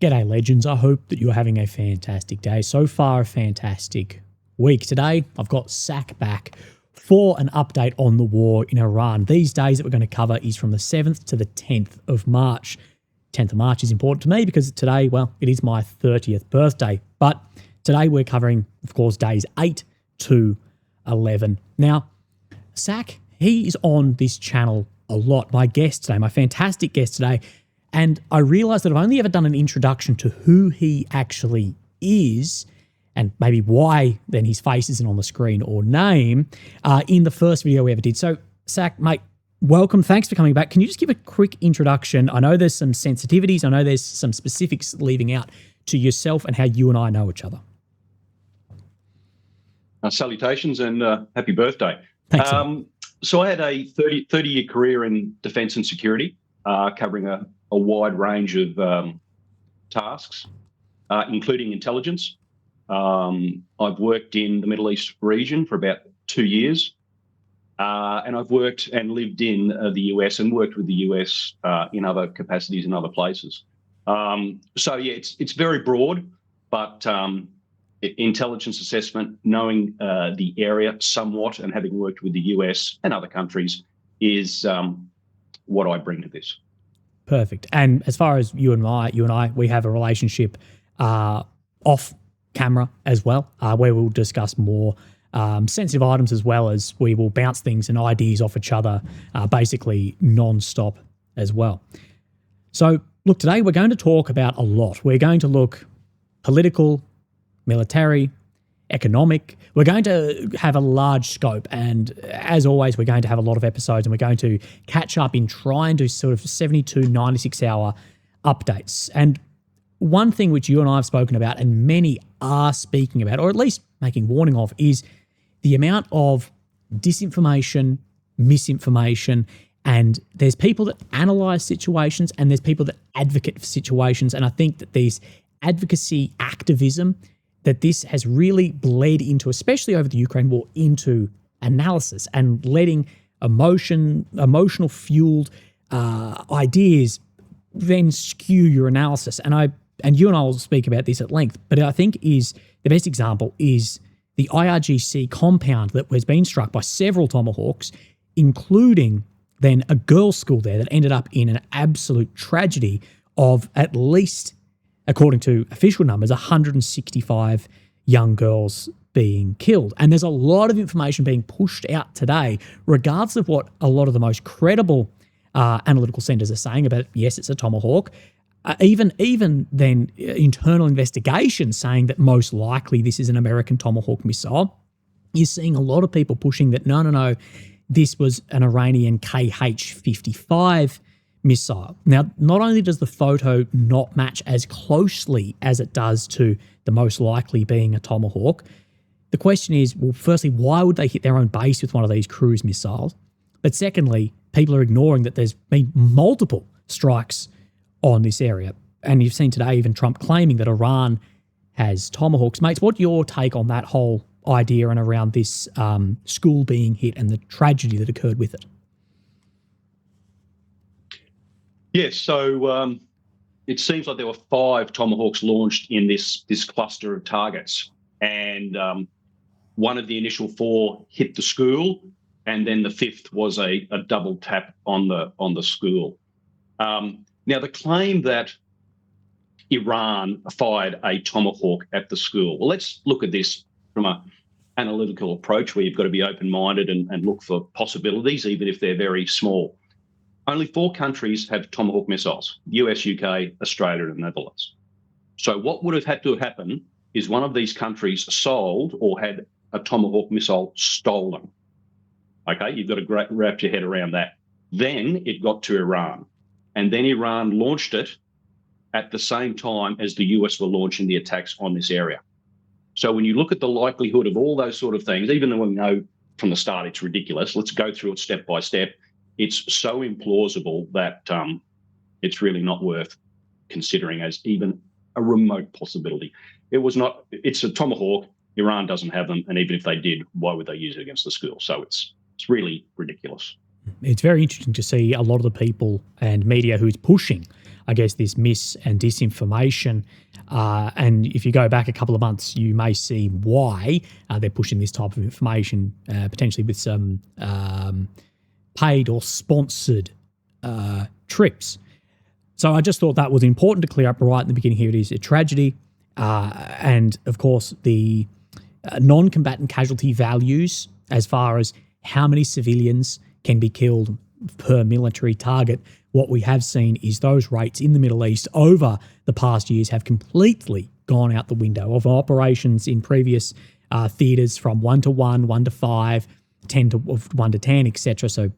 G'day legends, I hope that you're having a fantastic day. So far a fantastic week. Today I've got Sack back for an update on the war in Iran. These days that we're going to cover is from the 7th to the 10th of March. 10th of March is important to me because today, well, it is my 30th birthday. But today we're covering, of course, days 8 to 11. Now, Sack, he is on this channel a lot. My guest today, my fantastic guest today, and I realised that I've only ever done an introduction to who he actually is and maybe why then his face isn't on the screen or name in the first video we ever did. So, Sack, mate, welcome. Thanks for coming back. Can you just give a quick introduction? I know there's some sensitivities. I know there's some specifics leaving out to yourself and how you and I know each other. Salutations and happy birthday. Thanks. So I had a 30-year career in defence and security, covering a wide range of tasks, including intelligence. I've worked in the Middle East region for about 2 years, and I've worked and lived in the US and worked with the US in other capacities in other places. So yeah, it's very broad, but intelligence assessment, knowing the area somewhat and having worked with the US and other countries is what I bring to this. Perfect. And as far as you and I, we have a relationship off camera as well, where we'll discuss more sensitive items as well as we will bounce things and ideas off each other, basically non-stop as well. So look, today we're going to talk about a lot. We're going to look political, military, economic. We're going to have a large scope, and as always, we're going to have a lot of episodes, and we're going to catch up in try and do sort of 72, 96-hour updates. And one thing which you and I have spoken about, and many are speaking about, or at least making warning of, is the amount of disinformation, misinformation, and there's people that analyze situations and there's people that advocate for situations. And I think that these advocacy activism, that this has really bled into, especially over the Ukraine war, into analysis and letting emotional fueled ideas then skew your analysis. And you and I will speak about this at length, but I think is the best example is the IRGC compound that has been struck by several Tomahawks, including then a girls' school there that ended up in an absolute tragedy of at least, according to official numbers, 165 young girls being killed. And there's a lot of information being pushed out today, regardless of what a lot of the most credible analytical centres are saying about, yes, it's a Tomahawk. Even then, internal investigations saying that most likely this is an American Tomahawk missile. You're seeing a lot of people pushing that, no, this was an Iranian KH-55 missile. Now, not only does the photo not match as closely as it does to the most likely being a Tomahawk, the question is, well, firstly, why would they hit their own base with one of these cruise missiles? But secondly, people are ignoring that there's been multiple strikes on this area. And you've seen today even Trump claiming that Iran has Tomahawks. Mates, what's your take on that whole idea and around this school being hit and the tragedy that occurred with it? Yes, so it seems like there were 5 Tomahawks launched in this cluster of targets, and one of the initial 4 hit the school, and then the 5th was a double tap on the school. Now, the claim that Iran fired a Tomahawk at the school, well, let's look at this from an analytical approach where you've got to be open-minded and look for possibilities, even if they're very small. Only 4 countries have Tomahawk missiles: US, UK, Australia, and the Netherlands. So what would have had to happen is one of these countries sold or had a Tomahawk missile stolen. Okay, you've got to wrap your head around that. Then it got to Iran, and then Iran launched it at the same time as the US were launching the attacks on this area. So when you look at the likelihood of all those sort of things, even though we know from the start it's ridiculous, let's go through it step by step. It's so implausible that it's really not worth considering as even a remote possibility. It's a Tomahawk. Iran doesn't have them. And even if they did, why would they use it against the school? So it's really ridiculous. It's very interesting to see a lot of the people and media who's pushing I guess, this mis and disinformation. And if you go back a couple of months, you may see why they're pushing this type of information, potentially with some paid or sponsored trips. So I just thought that was important to clear up right in the beginning here. It is a tragedy. And, of course, the non-combatant casualty values as far as how many civilians can be killed per military target, what we have seen is those rates in the Middle East over the past years have completely gone out the window. Of operations in previous theatres from 1 to 1, 1 to 5, 10 to 1 to 10, etc. So,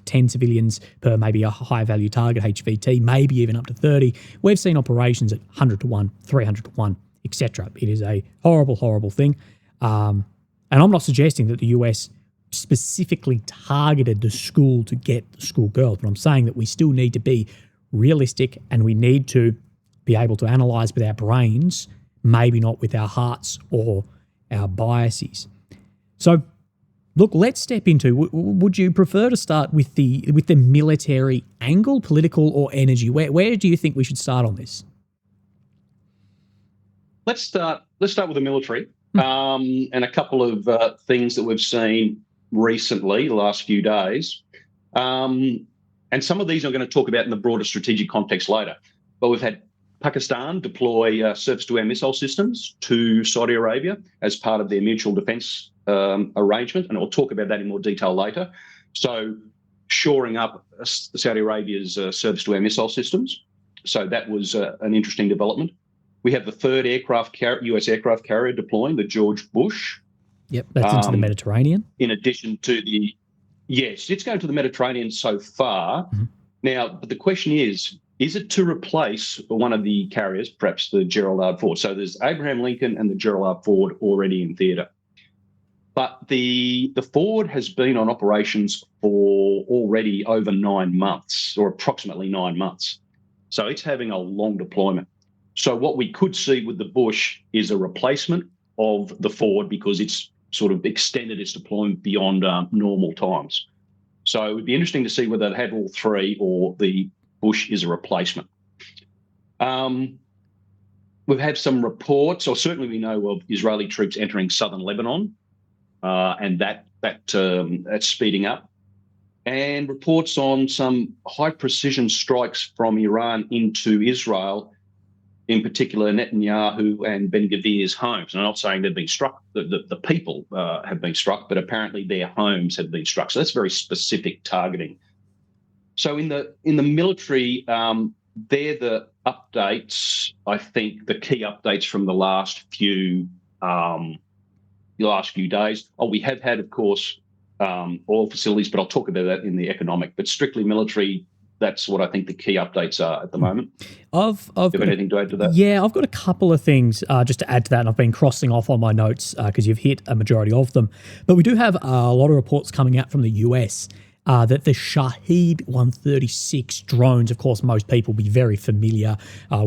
10 civilians per maybe a high value target, HVT, maybe even up to 30. We've seen operations at 100 to 1, 300 to 1, etc. It is a horrible, horrible thing. And I'm not suggesting that the US specifically targeted the school to get the school girls, but I'm saying that we still need to be realistic and we need to be able to analyse with our brains, maybe not with our hearts or our biases. So, look, let's step into, would you prefer to start with the military angle, political or energy? Where do you think we should start on this? Let's start with the military and a couple of things that we've seen recently, the last few days. And some of these I'm going to talk about in the broader strategic context later. But we've had Pakistan deploy surface-to-air missile systems to Saudi Arabia as part of their mutual defence arrangement, and I'll talk about that in more detail later. So shoring up Saudi Arabia's surface-to-air missile systems. So that was an interesting development. We have the third US aircraft carrier deploying, the George Bush. Yep, that's into the Mediterranean. In addition to yes, it's going to the Mediterranean so far. Mm-hmm. Now, but the question is it to replace one of the carriers, perhaps the Gerald R. Ford? So there's Abraham Lincoln and the Gerald R. Ford already in theatre. But the Ford has been on operations for already over 9 months, or approximately 9 months. So it's having a long deployment. So what we could see with the Bush is a replacement of the Ford because it's sort of extended its deployment beyond normal times. So it would be interesting to see whether they had all three or the Bush is a replacement. We've had some reports, or certainly we know of Israeli troops entering southern Lebanon, and that's speeding up. And reports on some high-precision strikes from Iran into Israel, in particular Netanyahu and Ben-Gvir's homes. And I'm not saying they've been struck, the people have been struck, but apparently their homes have been struck. So that's very specific targeting. So in the military, they're the updates, I think, the key updates from the last few days. We have had, of course, oil facilities, but I'll talk about that in the economic. But strictly military, that's what I think the key updates are at the moment. Do you have anything to add to that? Yeah, I've got a couple of things just to add to that, and I've been crossing off on my notes because you've hit a majority of them. But we do have a lot of reports coming out from the US that the Shahed 136 drones, of course, most people will be very familiar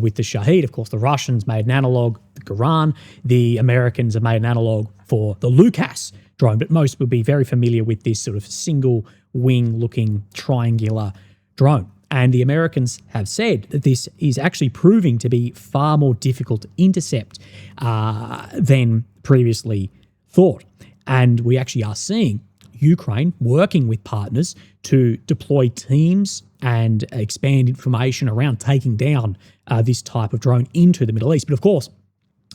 with the Shahed. Of course, the Russians made an analog, the Quran. The Americans have made an analog for the Lucas drone, but most will be very familiar with this sort of single wing-looking triangular drone. And the Americans have said that this is actually proving to be far more difficult to intercept than previously thought. And we actually are seeing Ukraine working with partners to deploy teams and expand information around taking down this type of drone into the Middle East. But of course,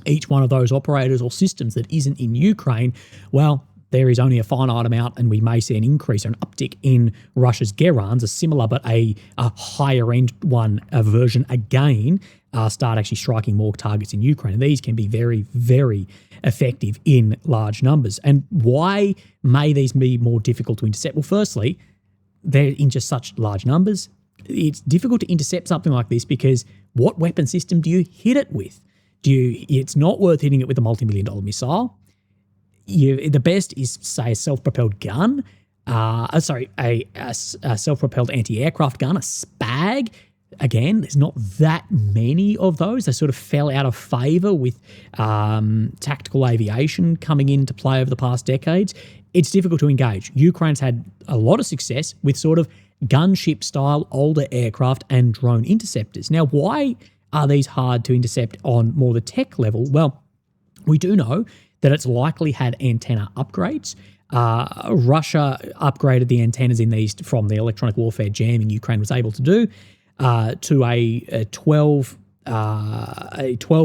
each one of those operators or systems that isn't in Ukraine, well, there is only a finite amount, and we may see an increase or an uptick in Russia's Gerans, a similar but a higher-end one, a version again, start actually striking more targets in Ukraine. And these can be very, very effective in large numbers. And why may these be more difficult to intercept? Well, firstly, they're in just such large numbers. It's difficult to intercept something like this because what weapon system do you hit it with? It's not worth hitting it with a multi-million-dollar missile. The best is, say, a self-propelled gun, a self-propelled anti-aircraft gun, a SPAG. Again, there's not that many of those. They sort of fell out of favour with tactical aviation coming into play over the past decades. It's difficult to engage. Ukraine's had a lot of success with sort of gunship-style older aircraft and drone interceptors. Now, why are these hard to intercept on more the tech level? Well, we do know that it's likely had antenna upgrades. Russia upgraded the antennas in these from the electronic warfare jamming Ukraine was able to do to a 12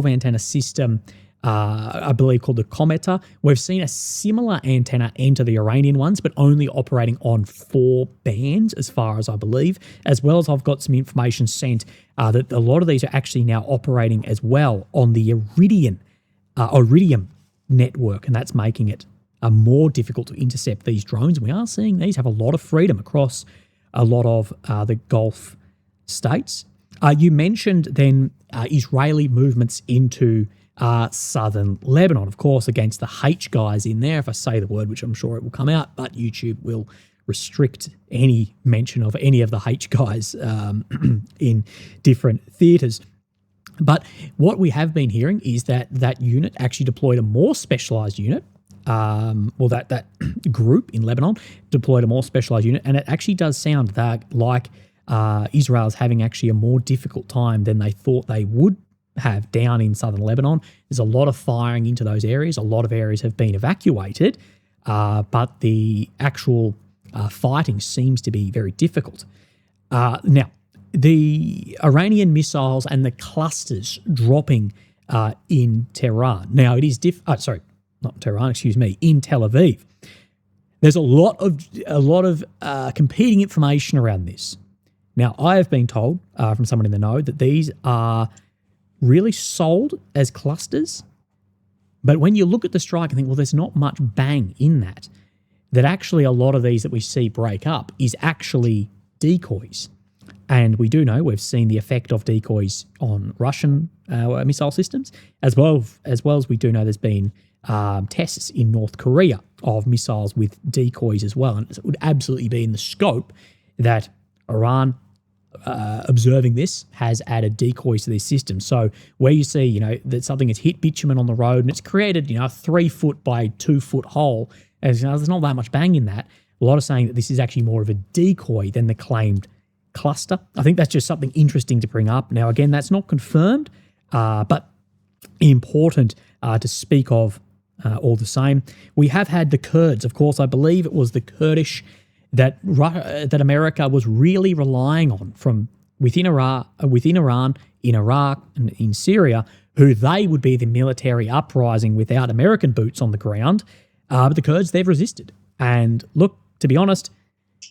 antenna system, I believe called the Cometa. We've seen a similar antenna enter the Iranian ones, but only operating on 4 bands, as far as I believe, as well as I've got some information sent that a lot of these are actually now operating as well on the Iridium network, and that's making it more difficult to intercept these drones. We are seeing these have a lot of freedom across a lot of the Gulf states. You mentioned then Israeli movements into southern Lebanon, of course, against the H guys in there, if I say the word, which I'm sure it will come out, but YouTube will restrict any mention of any of the H guys in different theatres. But what we have been hearing is that that unit actually deployed a more specialised unit, that group in Lebanon deployed a more specialised unit, and it actually does sound that like Israel is having actually a more difficult time than they thought they would have down in southern Lebanon. There's a lot of firing into those areas. A lot of areas have been evacuated, but the actual fighting seems to be very difficult. Now, the Iranian missiles and the clusters dropping in Tehran. Now, it is not Tehran, in Tel Aviv. There's a lot of competing information around this. Now, I have been told from someone in the know that these are really sold as clusters, but when you look at the strike and think, well, there's not much bang in that actually a lot of these that we see break up is actually decoys. And we do know, we've seen the effect of decoys on Russian missile systems, as well as we do know there's been tests in North Korea of missiles with decoys as well. And it would absolutely be in the scope that Iran, observing this, has added decoys to these systems. So where you see, that something has hit bitumen on the road and it's created, a 3 foot by 2 foot hole, as there's not that much bang in that. A lot are saying that this is actually more of a decoy than the claimed cluster. I think that's just something interesting to bring up. Now, again, that's not confirmed, but important to speak of all the same. We have had the Kurds, of course. I believe it was the Kurdish that America was really relying on from within Iran, in Iraq, and in Syria, who they would be the military uprising without American boots on the ground. But the Kurds, they've resisted. And look, to be honest,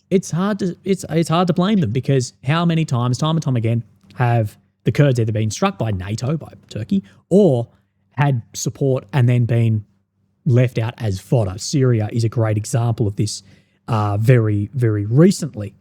it's hard to blame them, because how many times, time and time again, have the Kurds either been struck by NATO, by Turkey, or had support and then been left out as fodder? Syria is a great example of this very, very recently.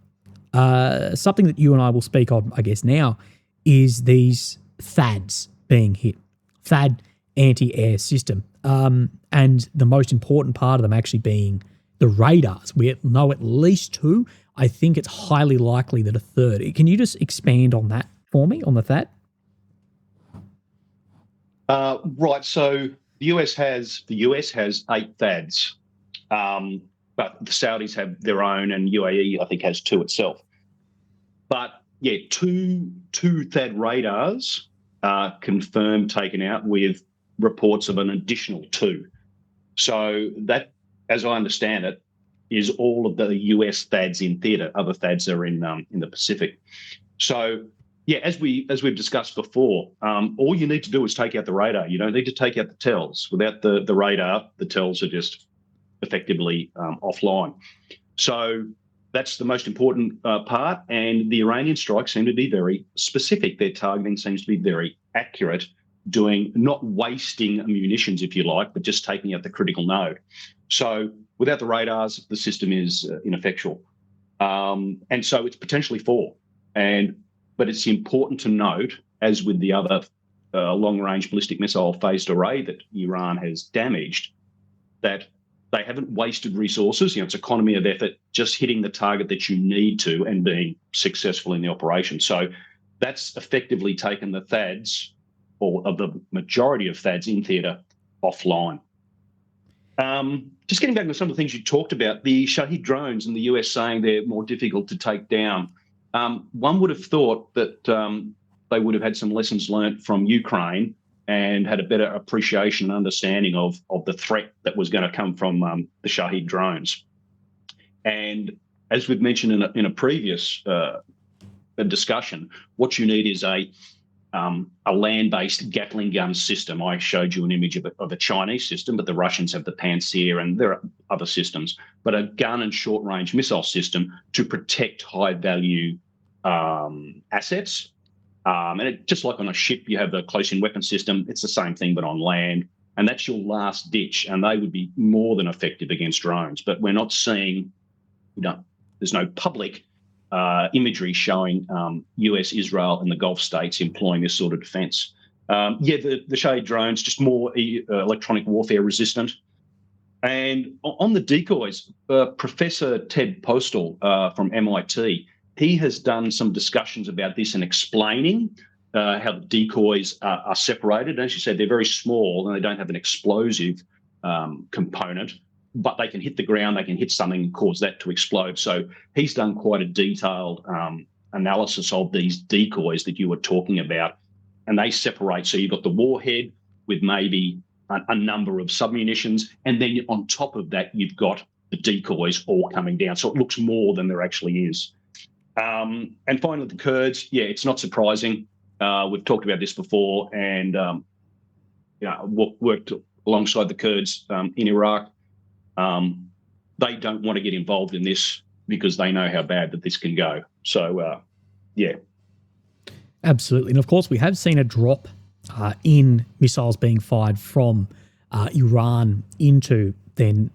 Something that you and I will speak on, I guess, now is these THAADs being hit. THAAD anti-air system. And the most important part of them actually being the radars. We know at least 2. I think it's highly likely that a 3rd. Can you just expand on that for me, on the THAAD? Right. So the US has 8 THAADs, but the Saudis have their own, and UAE I think has 2 itself. But yeah, two THAAD radars are confirmed taken out, with reports of an additional 2. So that, as I understand it, is all of the US THAADs in theatre. Other THAADs are in the Pacific. So yeah, as we've discussed before, all you need to do is take out the radar. You don't need to take out the tells. Without the radar, the tells are just effectively offline. So that's the most important part. And the Iranian strikes seem to be very specific. Their targeting seems to be very accurate, not wasting munitions, if you like, but just taking out the critical node. So without the radars, the system is ineffectual. And so it's potentially 4. But it's important to note, as with the other long-range ballistic missile phased array that Iran has damaged, that they haven't wasted resources. It's economy of effort, just hitting the target that you need to and being successful in the operation. So that's effectively taken the THAADs, or of the majority of THAADs in theatre, offline. Just getting back to some of the things you talked about, the Shahed drones and the US saying they're more difficult to take down. One would have thought that they would have had some lessons learned from Ukraine and had a better appreciation and understanding of the threat that was going to come from the Shahed drones. And as we've mentioned in a previous discussion, what you need is a land-based Gatling gun system. I showed you an image of a Chinese system, but the Russians have the Pantsir and there are other systems, but a gun and short-range missile system to protect high-value assets. And just like on a ship, you have the close-in weapon system. It's the same thing, but on land. And that's your last ditch. And they would be more than effective against drones. But we're not seeing, there's no public imagery showing US, Israel, and the Gulf states employing this sort of defence. The Shahed drones, just more electronic warfare resistant. And on the decoys, Professor Ted Postal from MIT, he has done some discussions about this and explaining how the decoys are separated. As you said, they're very small and they don't have an explosive component, but they can hit the ground, they can hit something and cause that to explode. So he's done quite a detailed analysis of these decoys that you were talking about, and they separate. So you've got the warhead with maybe a number of submunitions, and then on top of that, you've got the decoys all coming down. So it looks more than there actually is. And finally, the Kurds, it's not surprising. We've talked about this before, and worked alongside the Kurds in Iraq. They don't want to get involved in this because they know how bad that this can go. So, Absolutely. And of course, we have seen a drop in missiles being fired from Iran into then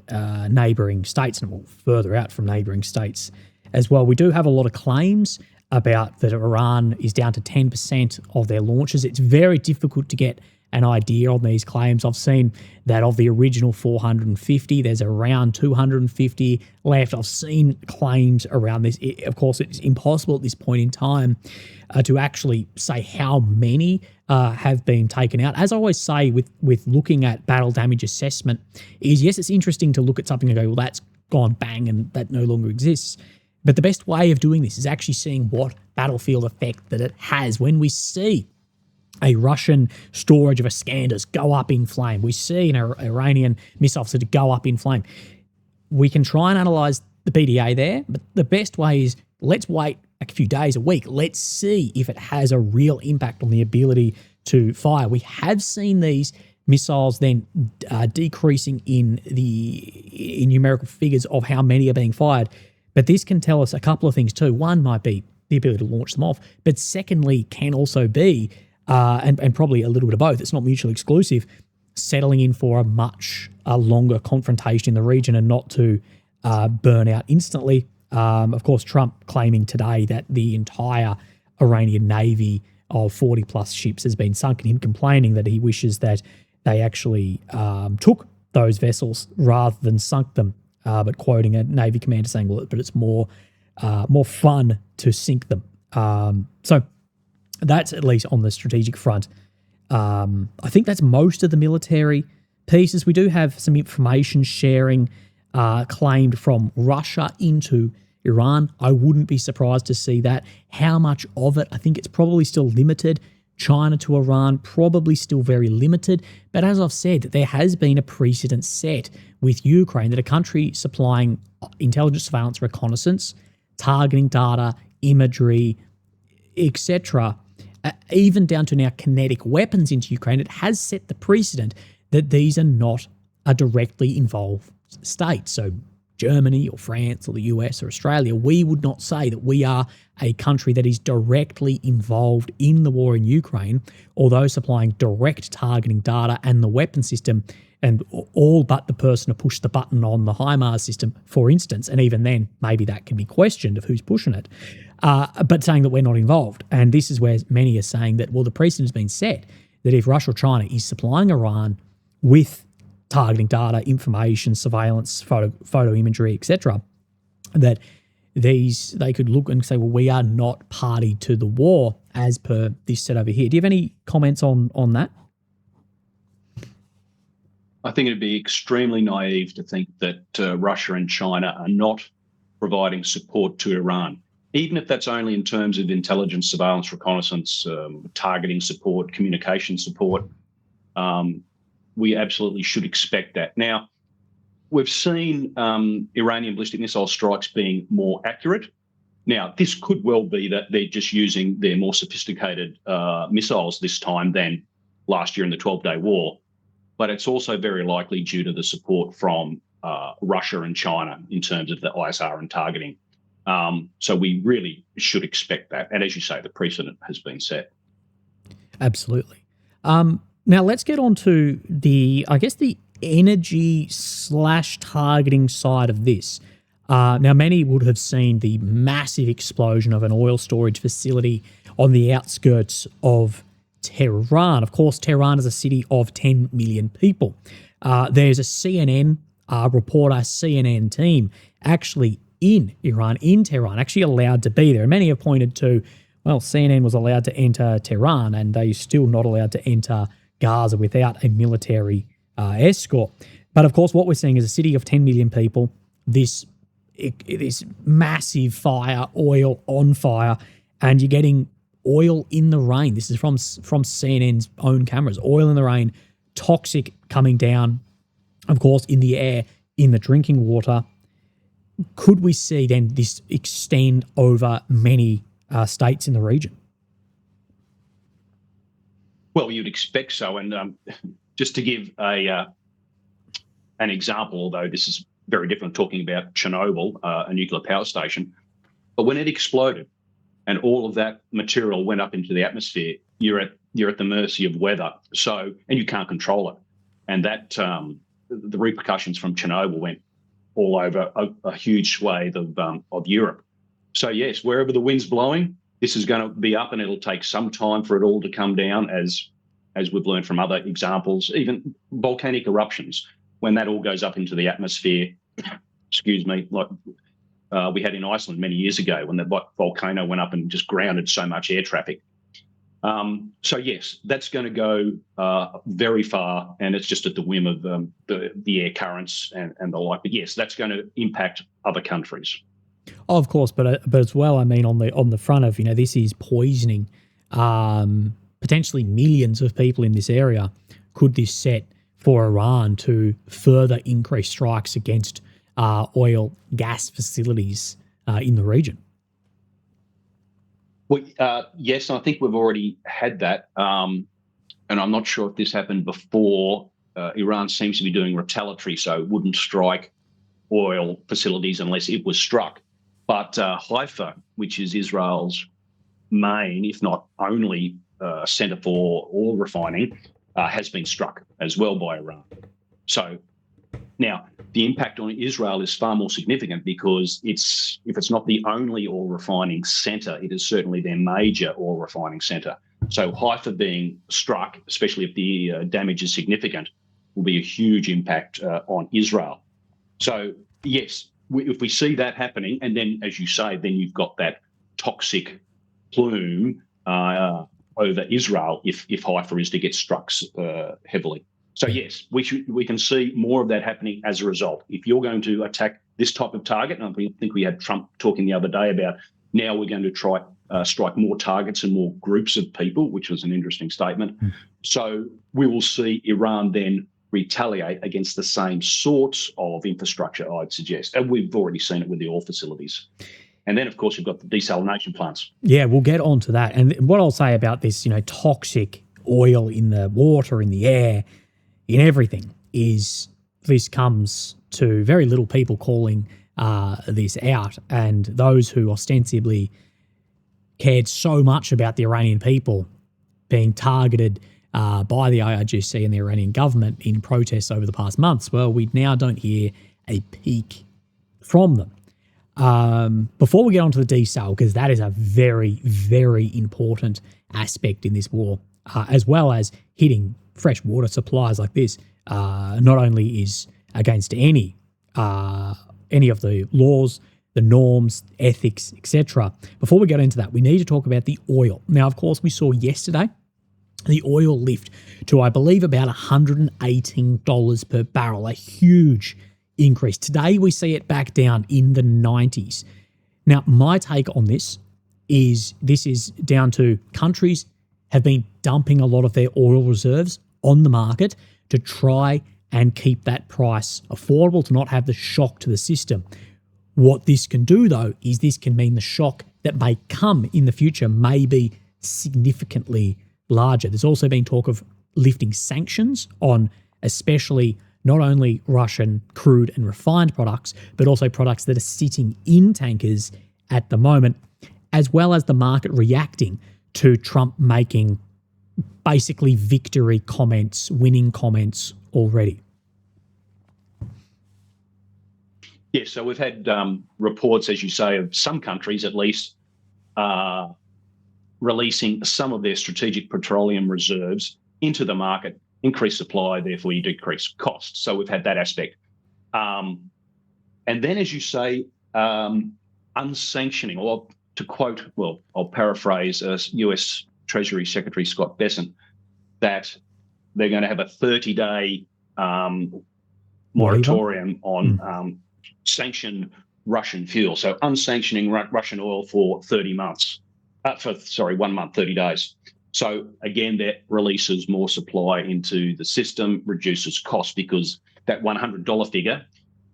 neighbouring states, and further out from neighbouring states as well. We do have a lot of claims about that Iran is down to 10% of their launches. It's very difficult to get an idea on these claims. I've seen that of the original 450, there's around 250 left. I've seen claims around this. Of course, it's impossible at this point in time to actually say how many have been taken out. As I always say with looking at battle damage assessment is, yes, it's interesting to look at something and go, well, that's gone bang and that no longer exists. But the best way of doing this is actually seeing what battlefield effect that it has. When we see a Russian storage of Iskanders go up in flame, we see an Iranian missile facility go up in flame, we can try and analyse the PDA there, but the best way is let's wait a few days, a week. Let's see if it has a real impact on the ability to fire. We have seen these missiles then decreasing in numerical figures of how many are being fired. But this can tell us a couple of things too. One might be the ability to launch them off, but secondly can also be, and probably a little bit of both, it's not mutually exclusive, settling in for a longer confrontation in the region and not to burn out instantly. Of course, Trump claiming today that the entire Iranian Navy of 40-plus ships has been sunk, and him complaining that he wishes that they actually took those vessels rather than sunk them. But quoting a Navy commander saying, well, but it's more fun to sink them. So that's at least on the strategic front. I think that's most of the military pieces. We do have some information sharing claimed from Russia into Iran. I wouldn't be surprised to see that. How much of it? I think it's probably still limited. China to Iran, probably still very limited. But as I've said, there has been a precedent set with Ukraine that a country supplying intelligence, surveillance, reconnaissance, targeting data, imagery, etc., even down to now kinetic weapons into Ukraine, it has set the precedent that these are not a directly involved state. So Germany or France or the US or Australia, we would not say that we are a country that is directly involved in the war in Ukraine, although supplying direct targeting data and the weapon system, and all but the person to push the button on the HIMARS system, for instance. And even then, maybe that can be questioned of who's pushing it, but saying that we're not involved. And this is where many are saying that, well, the precedent has been set that if Russia or China is supplying Iran with targeting data, information, surveillance, photo imagery, etc., that they could look and say, well, we are not party to the war as per this set over here. Do you have any comments on that? I think it'd be extremely naive to think that Russia and China are not providing support to Iran, even if that's only in terms of intelligence, surveillance, reconnaissance, targeting support, communication support. We absolutely should expect that. Now, we've seen Iranian ballistic missile strikes being more accurate. Now, this could well be that they're just using their more sophisticated missiles this time than last year in the 12-day war. But it's also very likely due to the support from Russia and China in terms of the ISR and targeting. So we really should expect that. And as you say, the precedent has been set. Absolutely. Now let's get on to the energy/targeting side of this. Now, many would have seen the massive explosion of an oil storage facility on the outskirts of Tehran. Of course, Tehran is a city of 10 million people. There's a CNN reporter, CNN team actually in Iran, in Tehran, actually allowed to be there. And many have pointed to, well, CNN was allowed to enter Tehran and they're still not allowed to enter Gaza without a military escort. But of course, what we're seeing is a city of 10 million people, this massive fire, oil on fire, and you're getting oil in the rain. This is from CNN's own cameras. Oil in the rain, toxic coming down, of course, in the air, in the drinking water. Could we see then this extend over many states in the region? Well, you'd expect so. And just to give an example, although this is very different, talking about Chernobyl, a nuclear power station, but when it exploded and all of that material went up into the atmosphere, you're at the mercy of weather. So, and you can't control it. And that the repercussions from Chernobyl went all over a huge swathe of Europe. So yes, wherever the wind's blowing, this is going to be up, and it'll take some time for it all to come down, as we've learned from other examples, even volcanic eruptions. When that all goes up into the atmosphere, excuse me, like we had in Iceland many years ago when the volcano went up and just grounded so much air traffic. So yes, that's going to go very far, and it's just at the whim of the air currents and the like. But yes, that's going to impact other countries. Oh, of course, but as well, I mean, on the front of, this is poisoning potentially millions of people in this area. Could this set for Iran to further increase strikes against oil, gas facilities in the region? Well, yes, I think we've already had that. And I'm not sure if this happened before. Iran seems to be doing retaliatory, so it wouldn't strike oil facilities unless it was struck. But Haifa, which is Israel's main, if not only, centre for oil refining, has been struck as well by Iran. So now the impact on Israel is far more significant, because if it's not the only oil refining centre, it is certainly their major oil refining centre. So Haifa being struck, especially if the damage is significant, will be a huge impact on Israel. So yes, if we see that happening, and then, as you say, then you've got that toxic plume over Israel if Haifa is to get struck heavily. So yes, we can see more of that happening as a result. If you're going to attack this type of target, and I think we had Trump talking the other day about now we're going to try strike more targets and more groups of people, which was an interesting statement. So we will see Iran then retaliate against the same sorts of infrastructure, I'd suggest. And we've already seen it with the oil facilities. And then, of course, you've got the desalination plants. Yeah, we'll get onto that. And what I'll say about this, toxic oil in the water, in the air, in everything, is this comes to very little people calling this out. And those who ostensibly cared so much about the Iranian people being targeted by the IRGC and the Iranian government in protests over the past months, well, we now don't hear a peep from them. Before we get on to the desal, because that is a very, very important aspect in this war, as well as hitting fresh water supplies like this, not only is against any of the laws, the norms, ethics, etc. Before we get into that, we need to talk about the oil. Now, of course, we saw yesterday the oil lift to, I believe, about $118 per barrel, a huge increase. Today, we see it back down in the 90s. Now, my take on this is down to countries have been dumping a lot of their oil reserves on the market to try and keep that price affordable, to not have the shock to the system. What this can do, though, is this can mean the shock that may come in the future may be significantly larger. There's also been talk of lifting sanctions on especially not only Russian crude and refined products, but also products that are sitting in tankers at the moment, as well as the market reacting to Trump making basically victory comments, winning comments already. Yes, so we've had reports, as you say, of some countries at least releasing some of their strategic petroleum reserves into the market, increase supply, therefore you decrease costs. So we've had that aspect. And then, as you say, unsanctioning, or to quote, well, I'll paraphrase US Treasury Secretary Scott Bessent, that they're going to have a 30-day moratorium on sanctioned Russian fuel. So unsanctioning Russian oil for 30 months. 1 month, 30 days. So again, that releases more supply into the system, reduces cost, because that $100 figure,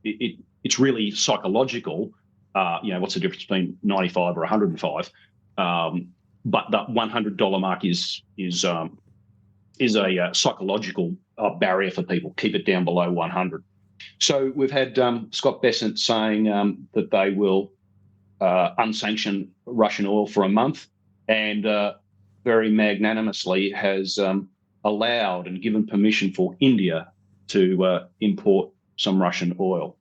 it's really psychological. What's the difference between 95 or 105? But the $100 mark is a psychological barrier for people. Keep it down below 100. So we've had Scott Bessent saying that they will unsanction Russian oil for a month, and very magnanimously has allowed and given permission for India to import some Russian oil,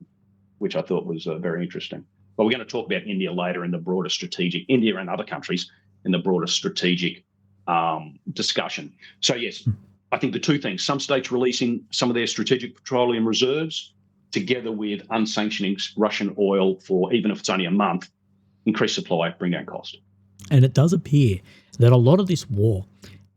which I thought was very interesting. But we're going to talk about India later in the broader strategic, India and other countries in the broader strategic discussion. So yes, I think the two things, some states releasing some of their strategic petroleum reserves together with unsanctioning Russian oil for, even if it's only a month, increase supply, bring down cost. And it does appear that a lot of this war,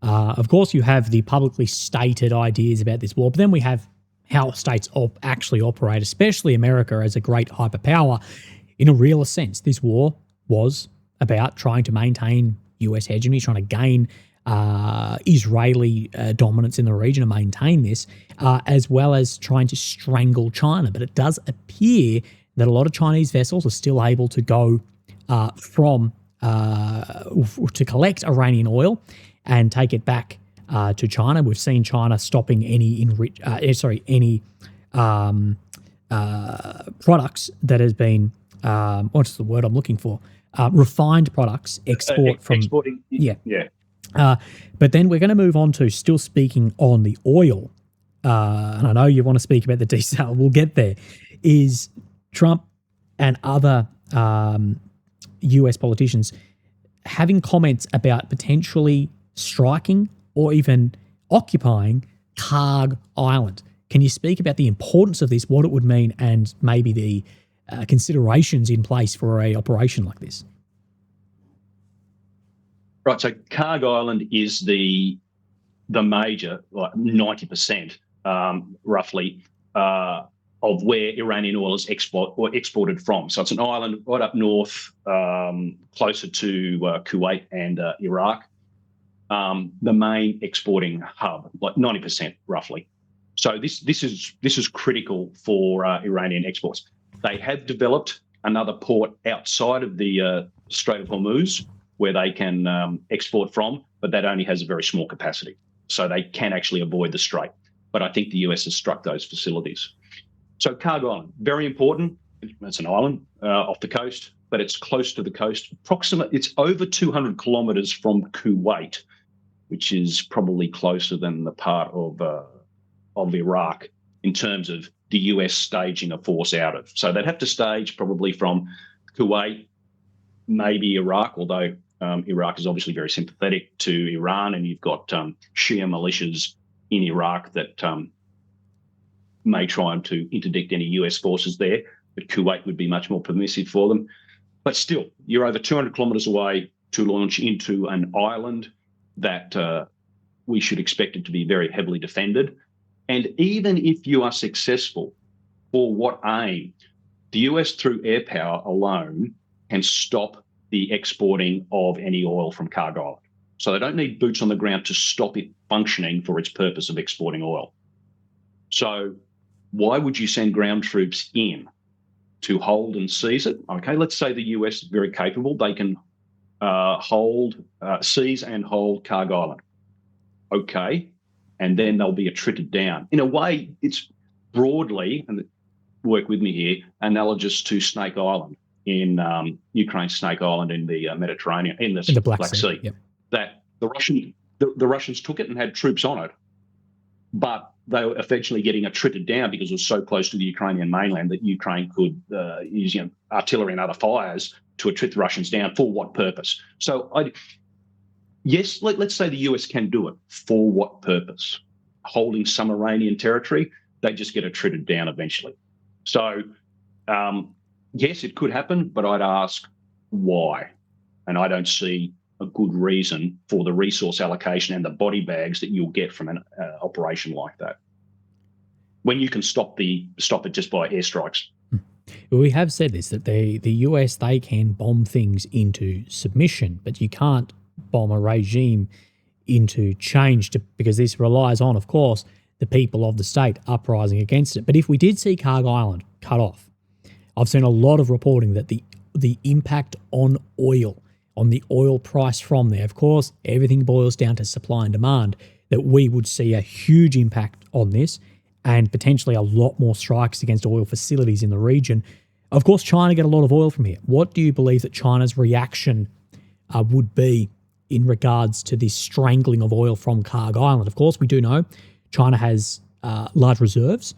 of course, you have the publicly stated ideas about this war, but then we have how states actually operate, especially America as a great hyperpower. In a real sense, this war was about trying to maintain US hegemony, trying to gain Israeli dominance in the region and maintain this, as well as trying to strangle China. But it does appear that a lot of Chinese vessels are still able to go to collect Iranian oil and take it back to China. We've seen China stopping any products that has been what's the word I'm looking for? Refined products exporting. Yeah. But then we're going to move on to still speaking on the oil. And I know you want to speak about the desal. We'll get there. Is Trump and other US politicians having comments about potentially striking or even occupying Karg Island. Can you speak about the importance of this, what it would mean, and maybe the considerations in place for a operation like this? Right, so Karg Island is the major, like 90%, roughly, of where Iranian oil is exported from. So it's an island right up north, closer to Kuwait and Iraq. The main exporting hub, like 90% roughly. So this is critical for Iranian exports. They have developed another port outside of the Strait of Hormuz where they can export from, but that only has a very small capacity. So they can actually avoid the strait. But I think the US has struck those facilities. So Karg Island, very important. It's an island off the coast, but it's close to the coast. It's over 200 kilometres from Kuwait, which is probably closer than the part of Iraq in terms of the US staging a force out of. So they'd have to stage probably from Kuwait, maybe Iraq, although Iraq is obviously very sympathetic to Iran, and you've got Shia militias in Iraq that may try to interdict any US forces there, but Kuwait would be much more permissive for them. But still, you're over 200 kilometres away to launch into an island that we should expect it to be very heavily defended. And even if you are successful, for what aim? The US, through air power alone, can stop the exporting of any oil from Karg Island. So they don't need boots on the ground to stop it functioning for its purpose of exporting oil. So why would you send ground troops in to hold and seize it? Okay, let's say the US is very capable. They can seize and hold Karg Island. Okay, and then they'll be attrited down. In a way, it's broadly, and work with me here, analogous to Snake Island in Ukraine, Snake Island in the Mediterranean, in the Black Sea. Yep. That the Russians took it and had troops on it, but they were eventually getting attrited down because it was so close to the Ukrainian mainland that Ukraine could use artillery and other fires to attrit the Russians down. For what purpose? So yes, let's say the US can do it. For what purpose? Holding some Iranian territory, they just get attrited down eventually. So yes, it could happen, but I'd ask why? And I don't see a good reason for the resource allocation and the body bags that you'll get from an operation like that, when you can stop it just by airstrikes. We have said this, that the US, they can bomb things into submission, but you can't bomb a regime into change, because this relies on, of course, the people of the state uprising against it. But if we did see Karg Island cut off, I've seen a lot of reporting that the impact on oil, on the oil price from there, of course, everything boils down to supply and demand, that we would see a huge impact on this and potentially a lot more strikes against oil facilities in the region. Of course, China get a lot of oil from here. What do you believe that China's reaction would be in regards to this strangling of oil from Karg Island? Of course, we do know China has large reserves.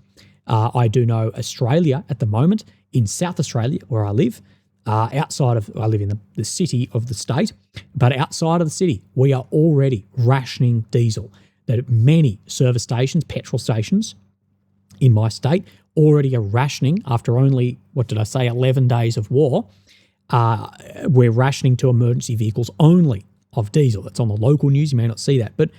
I do know Australia at the moment, in South Australia, where I live, I live in the city of the state, but outside of the city, we are already rationing diesel. That many service stations, petrol stations in my state, already are rationing after only, 11 days of war. We're rationing to emergency vehicles only of diesel. That's on the local news. You may not see that, but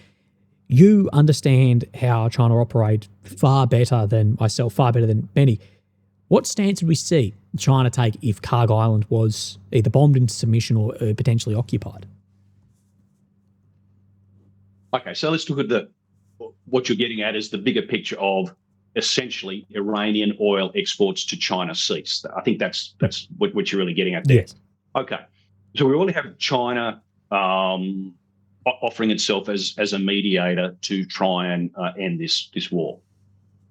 you understand how China operate far better than myself, far better than many. What stance would we see China take if Karg Island was either bombed into submission or potentially occupied? Okay, so let's look at what you're getting at is the bigger picture of essentially Iranian oil exports to China cease. I think that's what you're really getting at there. Yes. Okay, so we already have China offering itself as a mediator to try and end this war.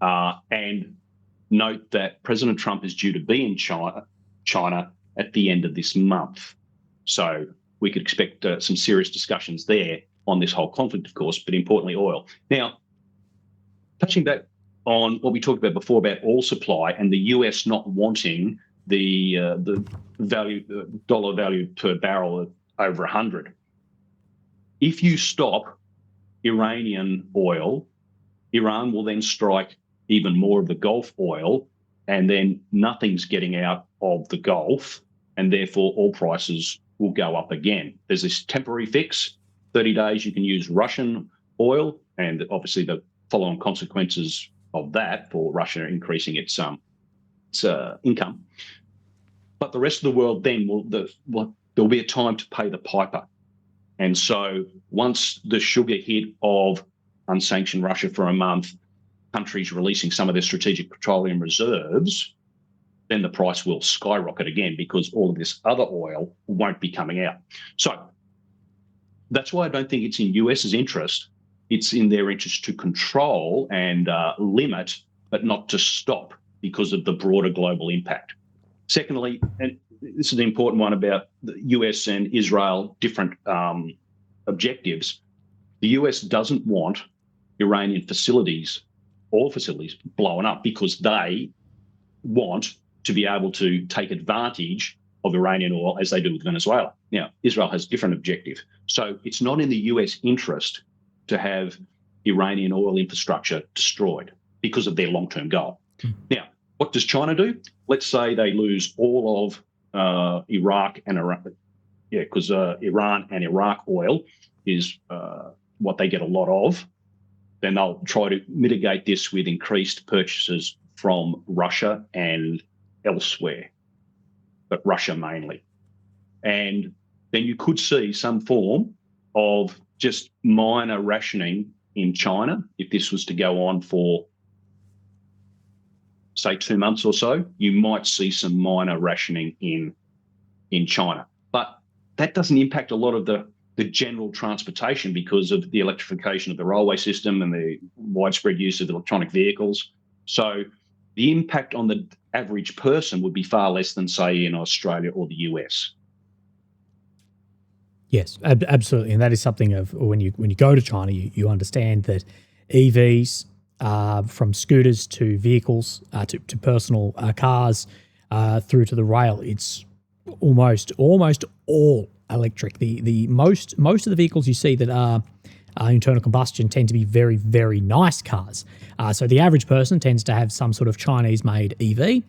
And note that President Trump is due to be in China at the end of this month. So we could expect some serious discussions there on this whole conflict, of course, but importantly, oil. Now, touching back on what we talked about before about oil supply and the US not wanting the dollar value per barrel of over 100. If you stop Iranian oil, Iran will then strike even more of the Gulf oil, and then nothing's getting out of the Gulf, and therefore oil prices will go up again. There's this temporary fix, 30 days you can use Russian oil, and obviously the follow-on consequences of that for Russia increasing its income. But the rest of the world then there'll be a time to pay the piper. And so once the sugar hit of unsanctioned Russia for a month, countries releasing some of their strategic petroleum reserves, then the price will skyrocket again because all of this other oil won't be coming out. So that's why I don't think it's in US's interest. It's in their interest to control and limit, but not to stop because of the broader global impact. Secondly, and this is the important one about the US and Israel different objectives, the US doesn't want Iranian oil facilities blown up because they want to be able to take advantage of Iranian oil as they do with Venezuela. Now, Israel has a different objective. So it's not in the US interest to have Iranian oil infrastructure destroyed because of their long-term goal. Now, what does China do? Let's say they lose all of Iraq and Iraq. Yeah, because Iran and Iraq oil is what they get a lot of, then they'll try to mitigate this with increased purchases from Russia and elsewhere, but Russia mainly. And then you could see some form of just minor rationing in China if this was to go on for, say, 2 months or so. You might see some minor rationing in China. But that doesn't impact a lot of the general transportation because of the electrification of the railway system and the widespread use of electronic vehicles. So the impact on the average person would be far less than, say, in Australia or the US. Yes, absolutely, and that is something of when you go to China, you understand that EVs, from scooters to vehicles to personal cars through to the rail, it's almost all electric. The most of the vehicles you see that are internal combustion tend to be very, very nice cars. So the average person tends to have some sort of Chinese-made EV,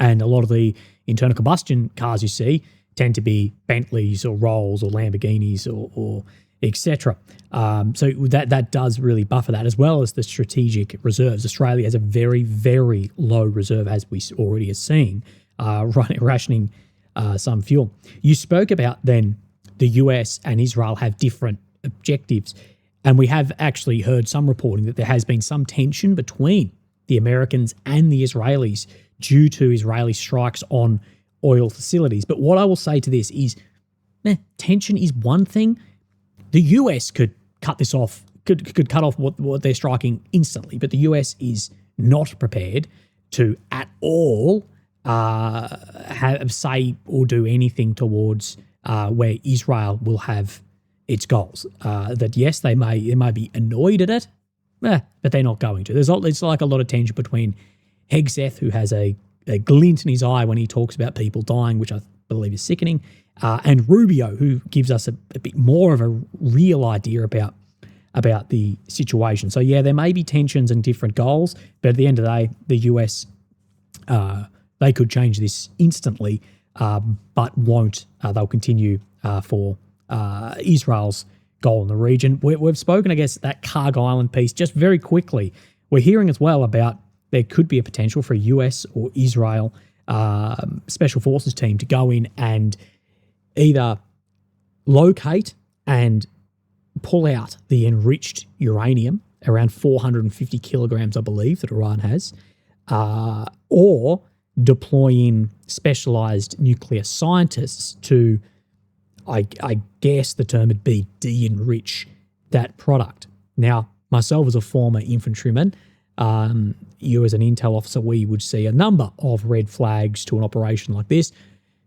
and a lot of the internal combustion cars you see tend to be Bentleys or Rolls or Lamborghinis or etc. So that does really buffer that, as well as the strategic reserves. Australia has a very, very low reserve, as we already are seeing, rationing some fuel. You spoke about then the US and Israel have different objectives, and we have actually heard some reporting that there has been some tension between the Americans and the Israelis due to Israeli strikes on oil facilities. But what I will say to this is, tension is one thing. The US could cut this off, could cut off what they're striking instantly, but the US is not prepared to at all say or do anything towards where Israel will have its goals. That yes, they may be annoyed at it, but they're not going to. There's like a lot of tension between Hegseth, who has a glint in his eye when he talks about people dying, which I believe is sickening, and Rubio, who gives us a bit more of a real idea about the situation. So yeah, there may be tensions and different goals, but at the end of the day, the US, they could change this instantly, but won't. They'll continue for Israel's goal in the region. We've spoken, I guess, that Karg Island piece just very quickly. We're hearing as well about there could be a potential for a US or Israel special forces team to go in and either locate and pull out the enriched uranium, around 450 kilograms, I believe, that Iran has, or deploy in specialized nuclear scientists to, I guess the term would be, de-enrich that product. Now, myself as a former infantryman, you as an intel officer, we would see a number of red flags to an operation like this.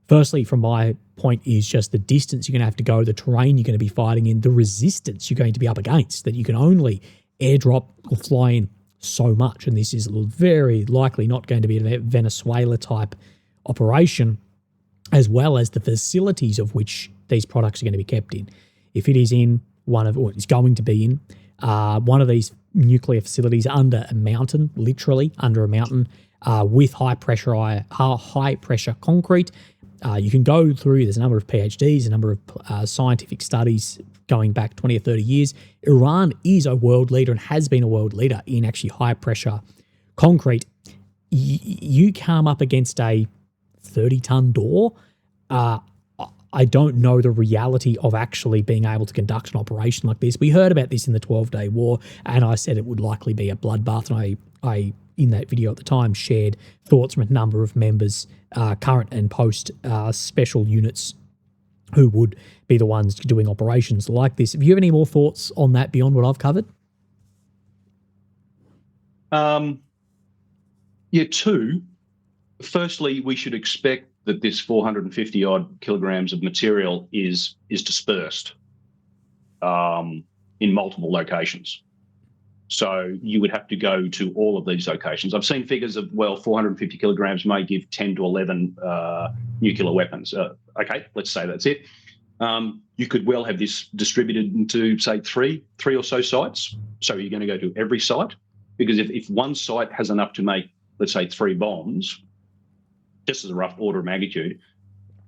Firstly, from my point, is just the distance you're going to have to go, the terrain you're going to be fighting in, the resistance you're going to be up against, that you can only airdrop or fly in so much. And this is very likely not going to be a Venezuela-type operation, as well as the facilities of which these products are going to be kept in. If it is in it's going to be in one of these nuclear facilities under a mountain, literally under a mountain, with high pressure concrete. You can go through, there's a number of PhDs, a number of scientific studies going back 20 or 30 years. Iran is a world leader and has been a world leader in actually high pressure concrete. You come up against a 30-ton door. I don't know the reality of actually being able to conduct an operation like this. We heard about this in the 12-Day War, and I said it would likely be a bloodbath. And I in that video at the time, shared thoughts from a number of members, current and post special units, who would be the ones doing operations like this. Have you have any more thoughts on that beyond what I've covered? Yeah, two. Firstly, we should expect that this 450 odd kilograms of material is dispersed in multiple locations. So you would have to go to all of these locations. I've seen figures of, 450 kilograms may give 10 to 11 nuclear weapons. Okay, let's say that's it. You could well have this distributed into, say, three or so sites. So you're going to go to every site, because if one site has enough to make, let's say, 3 bombs, just as a rough order of magnitude,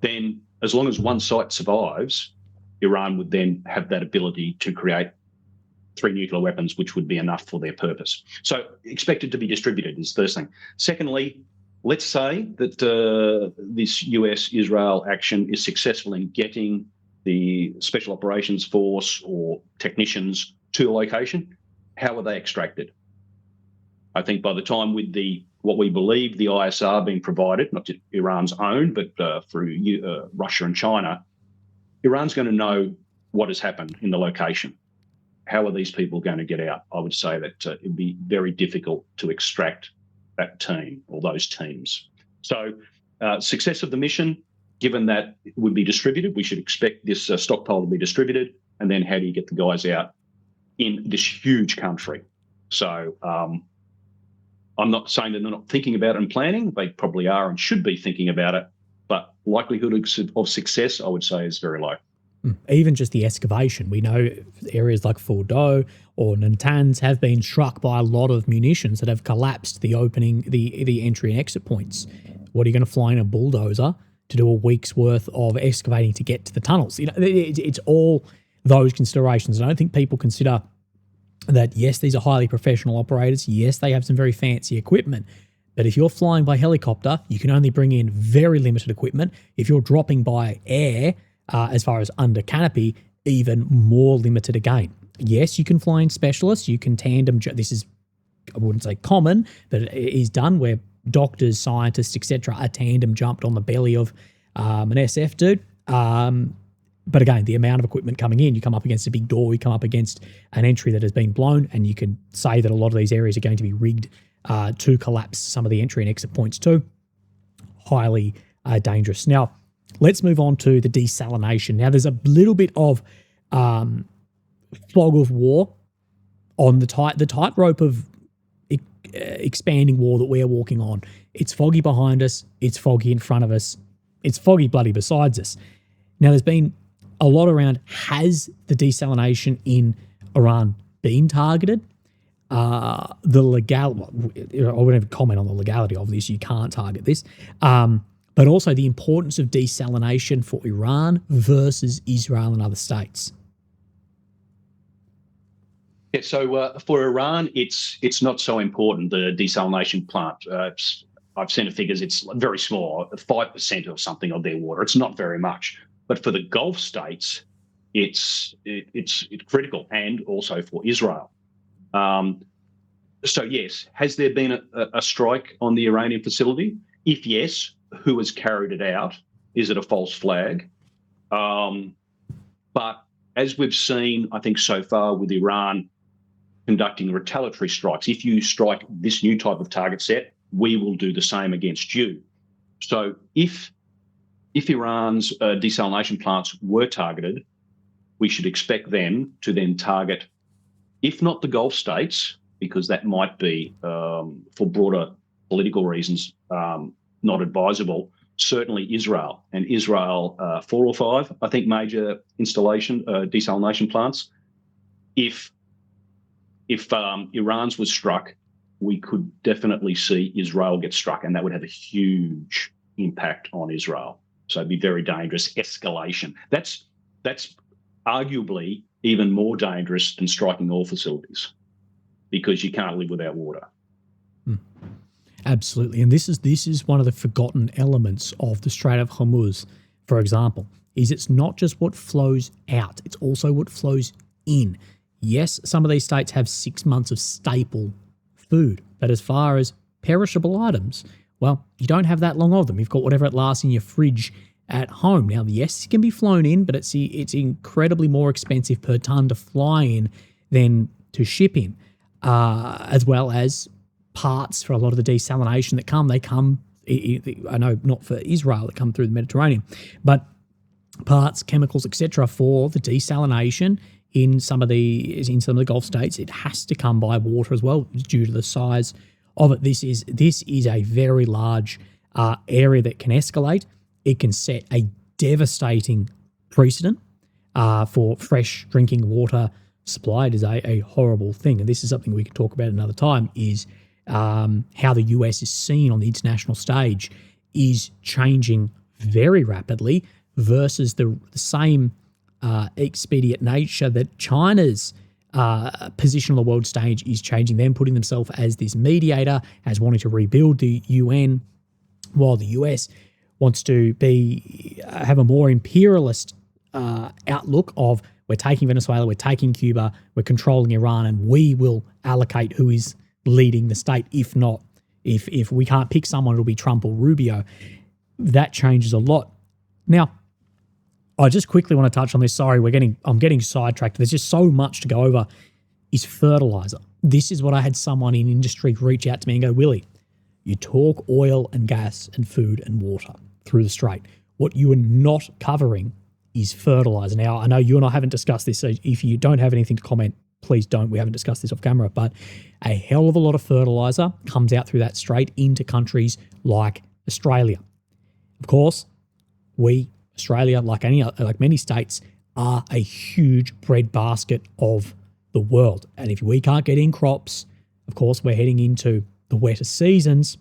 then as long as one site survives, Iran would then have that ability to create 3 nuclear weapons, which would be enough for their purpose. So expected to be distributed is the first thing. Secondly, let's say that this US-Israel action is successful in getting the Special Operations Force or technicians to the location. How are they extracted? I think by the time with what we believe the ISR being provided, not just Iran's own, but through Russia and China, Iran's going to know what has happened in the location. How are these people going to get out? I would say that it would be very difficult to extract that team or those teams. So success of the mission, given that it would be distributed, we should expect this stockpile to be distributed. And then how do you get the guys out in this huge country? So I'm not saying that they're not thinking about it and planning. They probably are and should be thinking about it. But likelihood of success, I would say, is very low. Even just the excavation. We know areas like Fordow or Natanz have been struck by a lot of munitions that have collapsed the entry and exit points. What are you going to fly in a bulldozer to do a week's worth of excavating to get to the tunnels? You know, it's all those considerations. I don't think people consider that, yes, these are highly professional operators. Yes, they have some very fancy equipment. But if you're flying by helicopter, you can only bring in very limited equipment. If you're dropping by air, as far as under canopy, even more limited again. Yes, you can fly in specialists. You can tandem. This is, I wouldn't say common, but it is done where doctors, scientists, etc. are tandem jumped on the belly of an SF dude. But again, the amount of equipment coming in, you come up against a big door, you come up against an entry that has been blown, and you can say that a lot of these areas are going to be rigged to collapse some of the entry and exit points too. Highly dangerous. Now, let's move on to the desalination. Now, there's a little bit of fog of war on the tightrope of expanding war that we are walking on. It's foggy behind us. It's foggy in front of us. It's foggy bloody besides us. Now, there's been a lot around, has the desalination in Iran been targeted? I wouldn't even comment on the legality of this. You can't target this. But also the importance of desalination for Iran versus Israel and other states. Yeah, so for Iran, it's not so important, the desalination plant. I've seen the figures, it's very small, 5% or something of their water. It's not very much. But for the Gulf states, it's critical, and also for Israel. So yes, has there been a strike on the Iranian facility? If yes, who has carried it out? Is it a false flag? But as we've seen, I think so far with Iran conducting retaliatory strikes, if you strike this new type of target set, we will do the same against you. So if Iran's desalination plants were targeted, we should expect them to then target, if not the Gulf states, because that might be, for broader political reasons, not advisable, certainly Israel. And Israel, 4 or 5, I think, major desalination plants. If Iran's was struck, we could definitely see Israel get struck, and that would have a huge impact on Israel. So it'd be very dangerous. Escalation. That's arguably even more dangerous than striking all facilities, because you can't live without water. Absolutely. And this is one of the forgotten elements of the Strait of Hormuz, for example, is it's not just what flows out, it's also what flows in. Yes, some of these states have 6 months of staple food, but as far as perishable items, well, you don't have that long of them. You've got whatever it lasts in your fridge at home. Now, yes, it can be flown in, but it's incredibly more expensive per ton to fly in than to ship in, as well as parts for a lot of the desalination that come. They come, I know not for Israel, that come through the Mediterranean, but parts, chemicals, etc. for the desalination in some of the Gulf states, it has to come by water as well due to the size of it. This is a very large area that can escalate. It can set a devastating precedent for fresh drinking water supply. It is a horrible thing, and this is something we can talk about another time, is how the US is seen on the international stage is changing very rapidly versus the same expedient nature that China's position on the world stage is changing. Them putting themselves as this mediator, as wanting to rebuild the UN, while the US wants to have a more imperialist outlook of we're taking Venezuela, we're taking Cuba, we're controlling Iran, and we will allocate who is leading the state. If not, if we can't pick someone, it'll be Trump or Rubio. That changes a lot. Now, I just quickly want to touch on this. Sorry, I'm getting sidetracked. There's just so much to go over. Is fertilizer. This is what I had someone in industry reach out to me and go, Willie, you talk oil and gas and food and water through the strait. What you are not covering is fertilizer. Now, I know you and I haven't discussed this, so if you don't have anything to comment, please don't. We haven't discussed this off camera, but a hell of a lot of fertilizer comes out through that strait into countries like Australia. Of course, Australia, like many states, are a huge breadbasket of the world. And if we can't get in crops, of course, we're heading into the wetter seasons,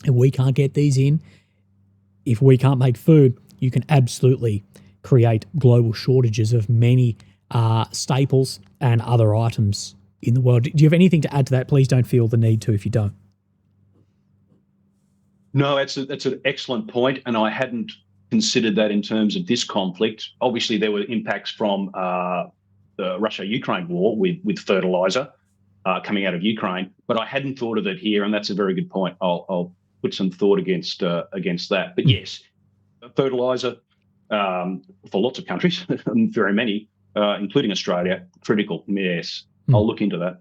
and we can't get these in. If we can't make food, you can absolutely create global shortages of many staples and other items in the world. Do you have anything to add to that? Please don't feel the need to if you don't. No, that's an excellent point, and I hadn't considered that in terms of this conflict. Obviously, there were impacts from the Russia-Ukraine war with fertilizer coming out of Ukraine, but I hadn't thought of it here, and that's a very good point. I'll put some thought against that. But yes, fertilizer for lots of countries, very many, including Australia, critical. Yes, I'll look into that.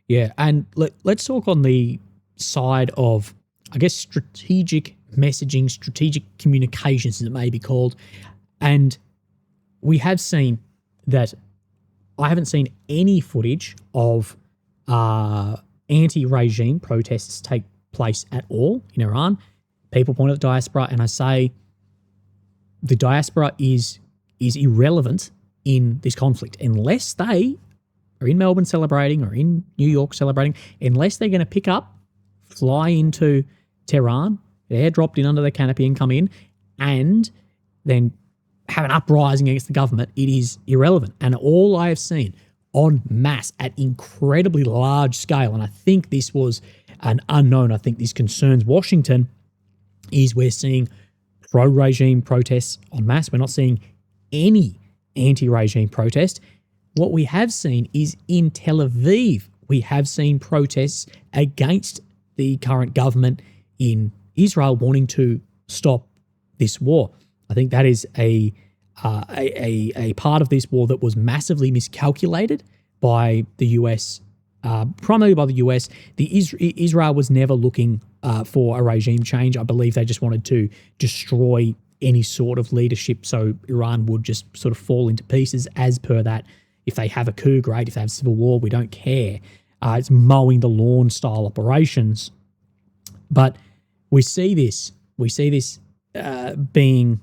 Yeah, and let's talk on the side of, I guess, strategic messaging, strategic communications, as it may be called. And we have seen that I haven't seen any footage of anti-regime protests take place at all in Iran. People point at the diaspora, and I say the diaspora is irrelevant in this conflict unless they are in Melbourne celebrating or in New York celebrating, unless they're going to pick up, fly into Tehran, airdropped in under the canopy and come in, and then have an uprising against the government. It is irrelevant. And all I have seen en masse at incredibly large scale, and I think this was an unknown, I think this concerns Washington, is we're seeing pro-regime protests en masse. We're not seeing any anti-regime protest. What we have seen is in Tel Aviv, we have seen protests against the current government in Israel wanting to stop this war. I think that is a part of this war that was massively miscalculated by the US, primarily by the US. Israel was never looking for a regime change. I believe they just wanted to destroy any sort of leadership so Iran would just sort of fall into pieces as per that. If they have a coup, great. If they have civil war, we don't care. It's mowing the lawn style operations. But we see this being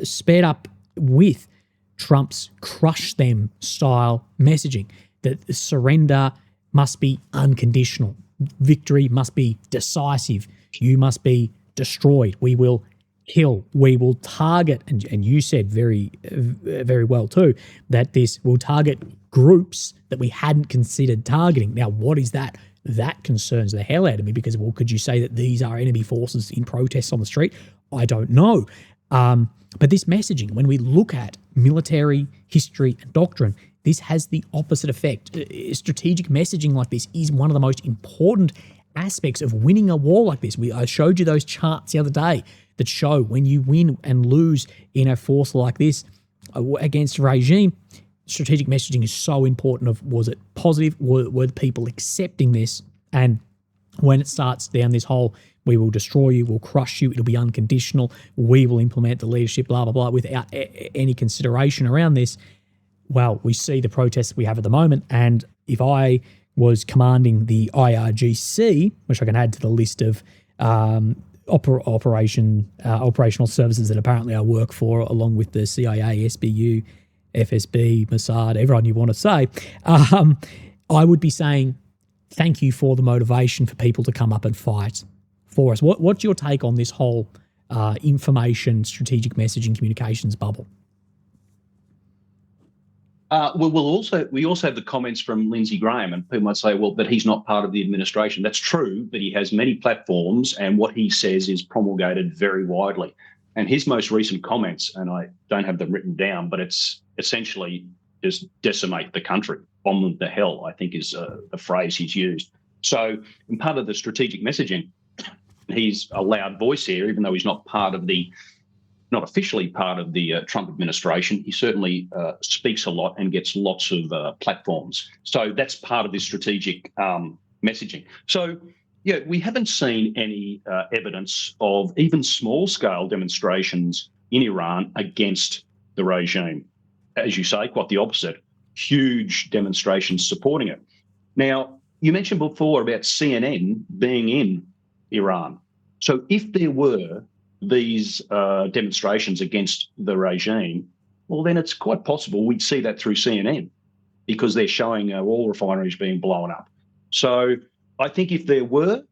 sped up with Trump's crush them style messaging, that surrender must be unconditional. Victory must be decisive. You must be destroyed. We will kill. We will target, and you said very, very well too, that this will target groups that we hadn't considered targeting. Now, what is that? That concerns the hell out of me because, well, could you say that these are enemy forces in protests on the street? I don't know. But this messaging, when we look at military history and doctrine, this has the opposite effect. Strategic messaging like this is one of the most important aspects of winning a war like this. I showed you those charts the other day that show when you win and lose in a force like this against a regime, strategic messaging is so important. Was it positive? Were the people accepting this? And when it starts down this whole, we will destroy you, we'll crush you, it'll be unconditional, we will implement the leadership, blah, blah, blah, without any consideration around this, well, we see the protests we have at the moment. And if I was commanding the IRGC, which I can add to the list of operational services that apparently I work for, along with the CIA, SBU, FSB, Mossad, everyone you want to say, I would be saying thank you for the motivation for people to come up and fight for us. What's your take on this whole information, strategic messaging, communications bubble? We also have the comments from Lindsey Graham, and people might say, well, but he's not part of the administration. That's true, but he has many platforms, and what he says is promulgated very widely. And his most recent comments, and I don't have them written down, but it's essentially just decimate the country, bomb them to hell, I think is the phrase he's used. So in part of the strategic messaging, he's a loud voice here, even though he's not officially part of the Trump administration. He certainly speaks a lot and gets lots of platforms. So that's part of this strategic messaging. So, yeah, we haven't seen any evidence of even small-scale demonstrations in Iran against the regime. As you say, quite the opposite. Huge demonstrations supporting it. Now, you mentioned before about CNN being in Iran. So if there were these demonstrations against the regime, well, then it's quite possible we'd see that through CNN because they're showing oil refineries being blown up. So I think if there were,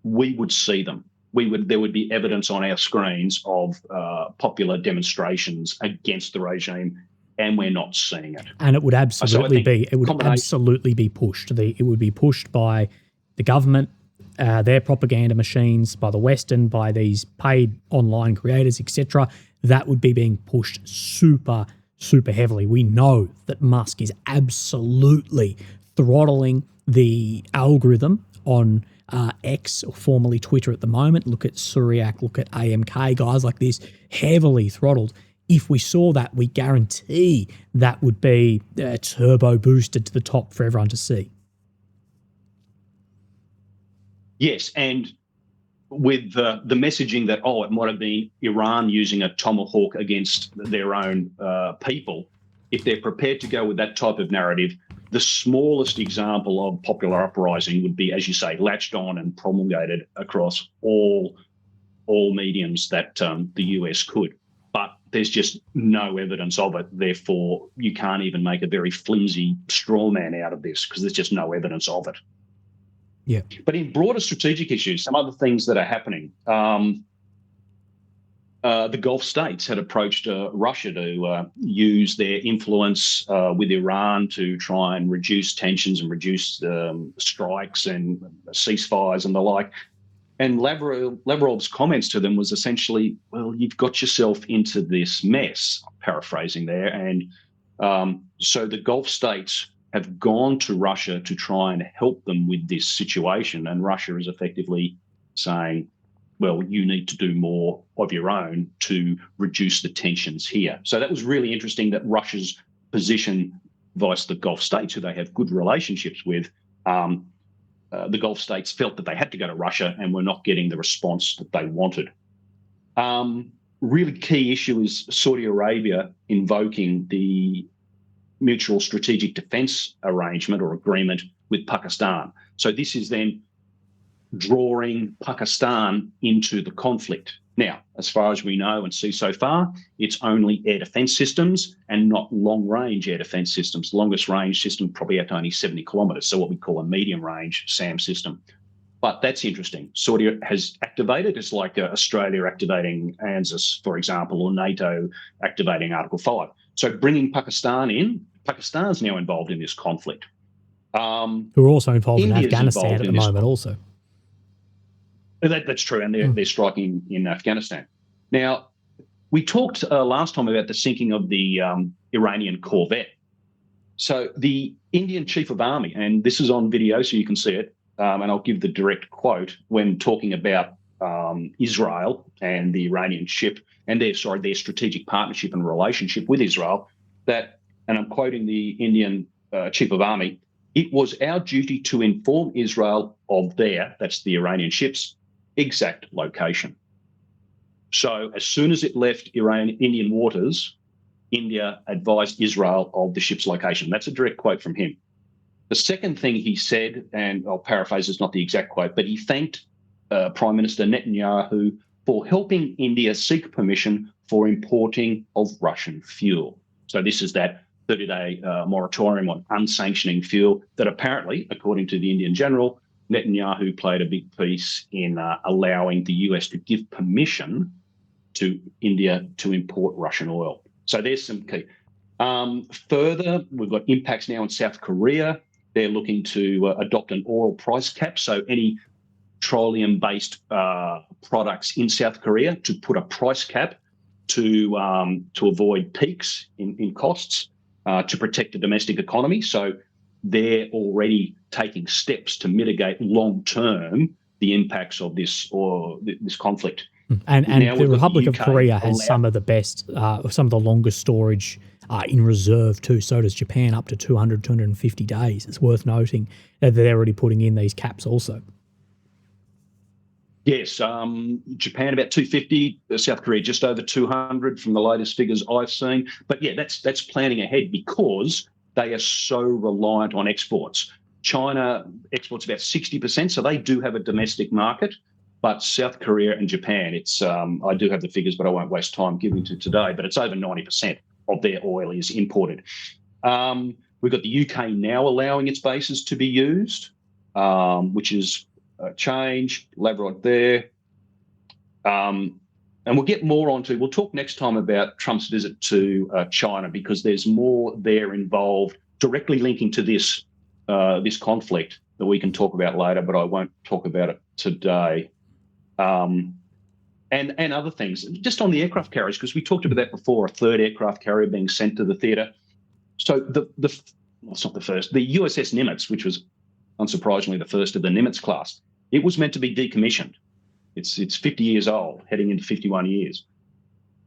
we would see them. There would be evidence on our screens of popular demonstrations against the regime, and we're not seeing it. And it would absolutely be pushed. It would be pushed by the government, their propaganda machines, by the Western, by these paid online creators, etc. That would be being pushed super, super heavily. We know that Musk is absolutely throttling the algorithm on X, or formerly Twitter at the moment. Look at Suryak, look at AMK, guys like this, heavily throttled. If we saw that, we guarantee that would be turbo boosted to the top for everyone to see. Yes, and with the messaging that, it might have been Iran using a tomahawk against their own people, if they're prepared to go with that type of narrative, the smallest example of popular uprising would be, as you say, latched on and promulgated across all mediums that the US could. But there's just no evidence of it. Therefore, you can't even make a very flimsy straw man out of this because there's just no evidence of it. Yeah. But in broader strategic issues, some other things that are happening, the Gulf states had approached Russia to use their influence with Iran to try and reduce tensions and reduce strikes and ceasefires and the like. And Lavrov's comments to them was essentially, well, you've got yourself into this mess, paraphrasing there. And so the Gulf states have gone to Russia to try and help them with this situation. And Russia is effectively saying, well, you need to do more of your own to reduce the tensions here. So that was really interesting that Russia's position vice the Gulf states, who they have good relationships with, the Gulf states felt that they had to go to Russia and were not getting the response that they wanted. Really key issue is Saudi Arabia invoking the Mutual Strategic Defence Arrangement or agreement with Pakistan. So this is then drawing Pakistan into the conflict. Now, as far as we know and see so far, it's only air defence systems and not long-range air defence systems. The longest range system probably at only 70 kilometres, so what we call a medium-range SAM system. But that's interesting. Saudi has activated. It's like Australia activating ANZUS, for example, or NATO activating Article 5. So bringing Pakistan in, Pakistan's now involved in this conflict. Who are also involved in Afghanistan at the moment also. That's true, and they're striking in Afghanistan. Now, we talked last time about the sinking of the Iranian corvette. So the Indian Chief of Army, and this is on video so you can see it, and I'll give the direct quote when talking about Israel and the Iranian ship and their strategic partnership and relationship with Israel, that, and I'm quoting the Indian Chief of Army, it was our duty to inform Israel of that's the Iranian ships, exact location. So as soon as it left Indian waters, India advised Israel of the ship's location. That's a direct quote from him. The second thing he said, and I'll paraphrase, it's not the exact quote, but he thanked Prime Minister Netanyahu for helping India seek permission for importing of Russian fuel. So this is that 30-day moratorium on unsanctioning fuel that apparently, according to the Indian general, Netanyahu played a big piece in allowing the US to give permission to India to import Russian oil. So there's some key. Further, we've got impacts now in South Korea. They're looking to adopt an oil price cap. So any petroleum-based products in South Korea to put a price cap to avoid peaks in costs, to protect the domestic economy. So they're already taking steps to mitigate long-term the impacts of this conflict. And the Republic of Korea has some of the best, some of the longest storage in reserve too. So does Japan, up to 200, 250 days. It's worth noting that they're already putting in these caps also. Yes, Japan about 250, South Korea just over 200 from the latest figures I've seen. But yeah, that's planning ahead because they are so reliant on exports. China exports about 60%, so they do have a domestic market. But South Korea and Japan, it's I do have the figures, but I won't waste time giving to today. But it's over 90% of their oil is imported. We've got the UK now allowing its bases to be used, which is a change. Elaborate there. And we'll get more onto. We'll talk next time about Trump's visit to China because there's more there involved directly linking to this conflict that we can talk about later, but I won't talk about it today. And other things, just on the aircraft carriers, because we talked about that before, a third aircraft carrier being sent to the theatre. So it's not the first, the USS Nimitz, which was unsurprisingly the first of the Nimitz class, it was meant to be decommissioned. It's 50 years old, heading into 51 years.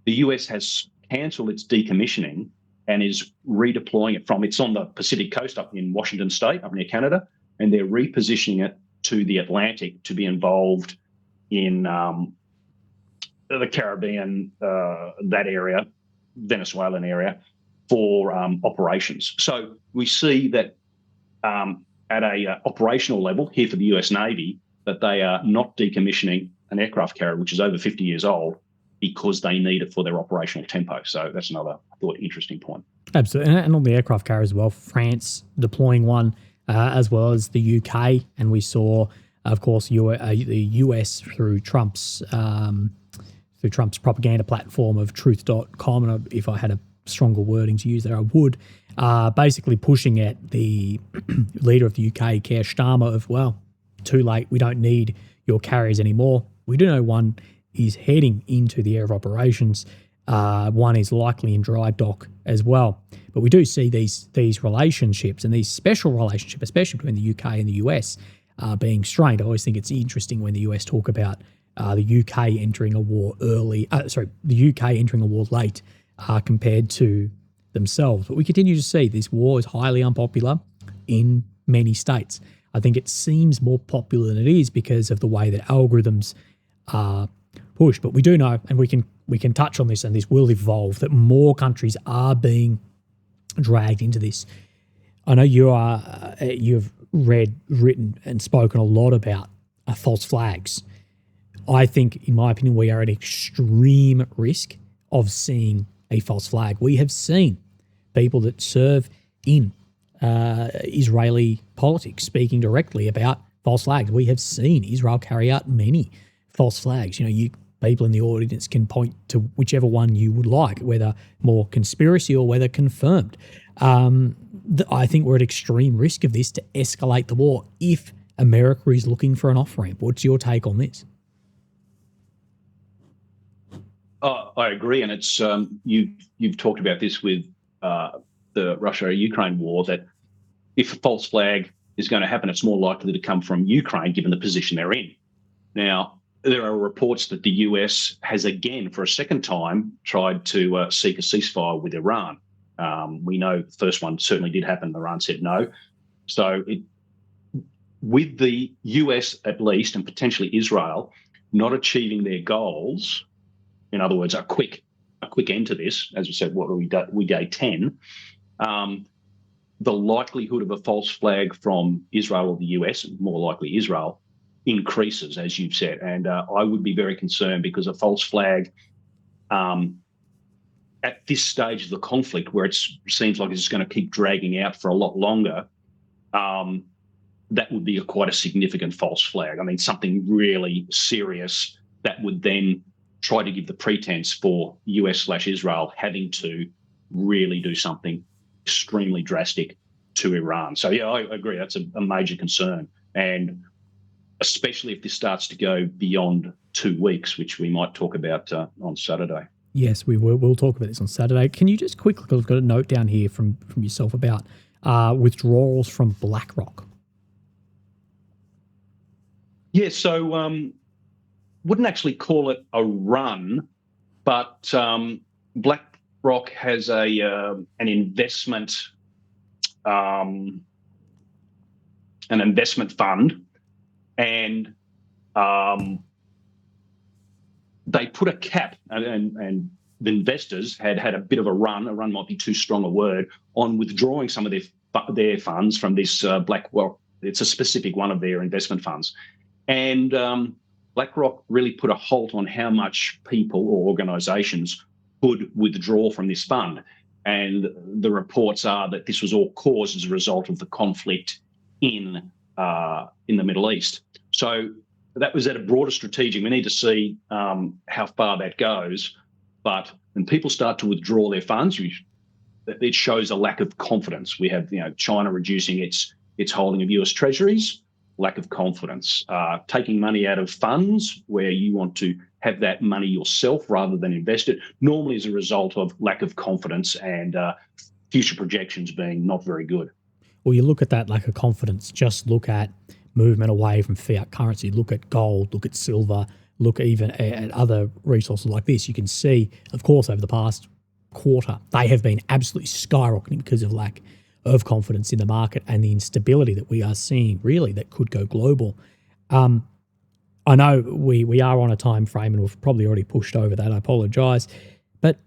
The US has cancelled its decommissioning and is redeploying it it's on the Pacific coast up in Washington State, up near Canada, and they're repositioning it to the Atlantic to be involved in the Caribbean, that area, Venezuelan area, for operations. So we see that at a operational level here for the US Navy, that they are not decommissioning an aircraft carrier, which is over 50 years old, because they need it for their operational tempo. So that's another, I thought, interesting point. Absolutely. And on the aircraft carrier as well, France deploying one, as well as the UK. And we saw, of course, the US through Trump's propaganda platform of truth.com. And if I had a stronger wording to use there, I would, basically pushing at the leader of the UK, Keir Starmer, of, well, too late, we don't need your carriers anymore. We do know one is heading into the area of operations. One is likely in dry dock as well. But we do see these relationships and these special relationships, especially between the UK and the US, being strained. I always think it's interesting when the US talk about the UK entering a war early, the UK entering a war late compared to themselves. But we continue to see this war is highly unpopular in many states. I think it seems more popular than it is because of the way that algorithms are pushed. But we do know, and we can touch on this, and this will evolve, that more countries are being dragged into this. I know you've read, written, and spoken a lot about false flags. I think, in my opinion, we are at extreme risk of seeing a false flag. We have seen people that serve in Israeli politics speaking directly about false flags. We have seen Israel carry out many false flags. People in the audience can point to whichever one you would like, whether more conspiracy or whether confirmed. I think we're at extreme risk of this to escalate the war if America is looking for an off-ramp. What's your take on this? I agree, and it's you've talked about this with the Russia-Ukraine war, that if a false flag is going to happen, it's more likely to come from Ukraine, given the position they're in. Now, there are reports that the US has again, for a second time, tried to seek a ceasefire with Iran. We know the first one certainly did happen. Iran said no. So with the US at least, and potentially Israel, not achieving their goals, in other words, a quick end to this, as you said, what are we day 10, the likelihood of a false flag from Israel or the US, more likely Israel, increases, as you've said. And I would be very concerned, because a false flag at this stage of the conflict, where it seems like it's going to keep dragging out for a lot longer, that would be quite a significant false flag. I mean, something really serious that would then try to give the pretense for US/Israel having to really do something extremely drastic to Iran. So, yeah, I agree. That's a major concern. And especially if this starts to go beyond 2 weeks, which we might talk about on Saturday. Yes, we will. We'll talk about this on Saturday. Can you just quickly, because I've got a note down here from yourself about withdrawals from BlackRock. Yeah, so wouldn't actually call it a run, but BlackRock has an investment fund, and they put a cap, and the investors had a bit of a run. A run might be too strong a word, on withdrawing some of their funds from this BlackRock. It's a specific one of their investment funds. And BlackRock really put a halt on how much people or organisations could withdraw from this fund. And the reports are that this was all caused as a result of the conflict in the Middle East. So that was at a broader strategic. We need to see how far that goes. But when people start to withdraw their funds, it shows a lack of confidence. We have, China reducing its holding of US Treasuries. Lack of confidence, taking money out of funds where you want to have that money yourself rather than invest it, normally as a result of lack of confidence and future projections being not very good. Well, you look at that lack of confidence, just look at movement away from fiat currency, look at gold, look at silver, look even at other resources like this. You can see, of course, over the past quarter, they have been absolutely skyrocketing because of lack of confidence in the market and the instability that we are seeing, really, that could go global. I know we are on a time frame and we've probably already pushed over that. I apologise. But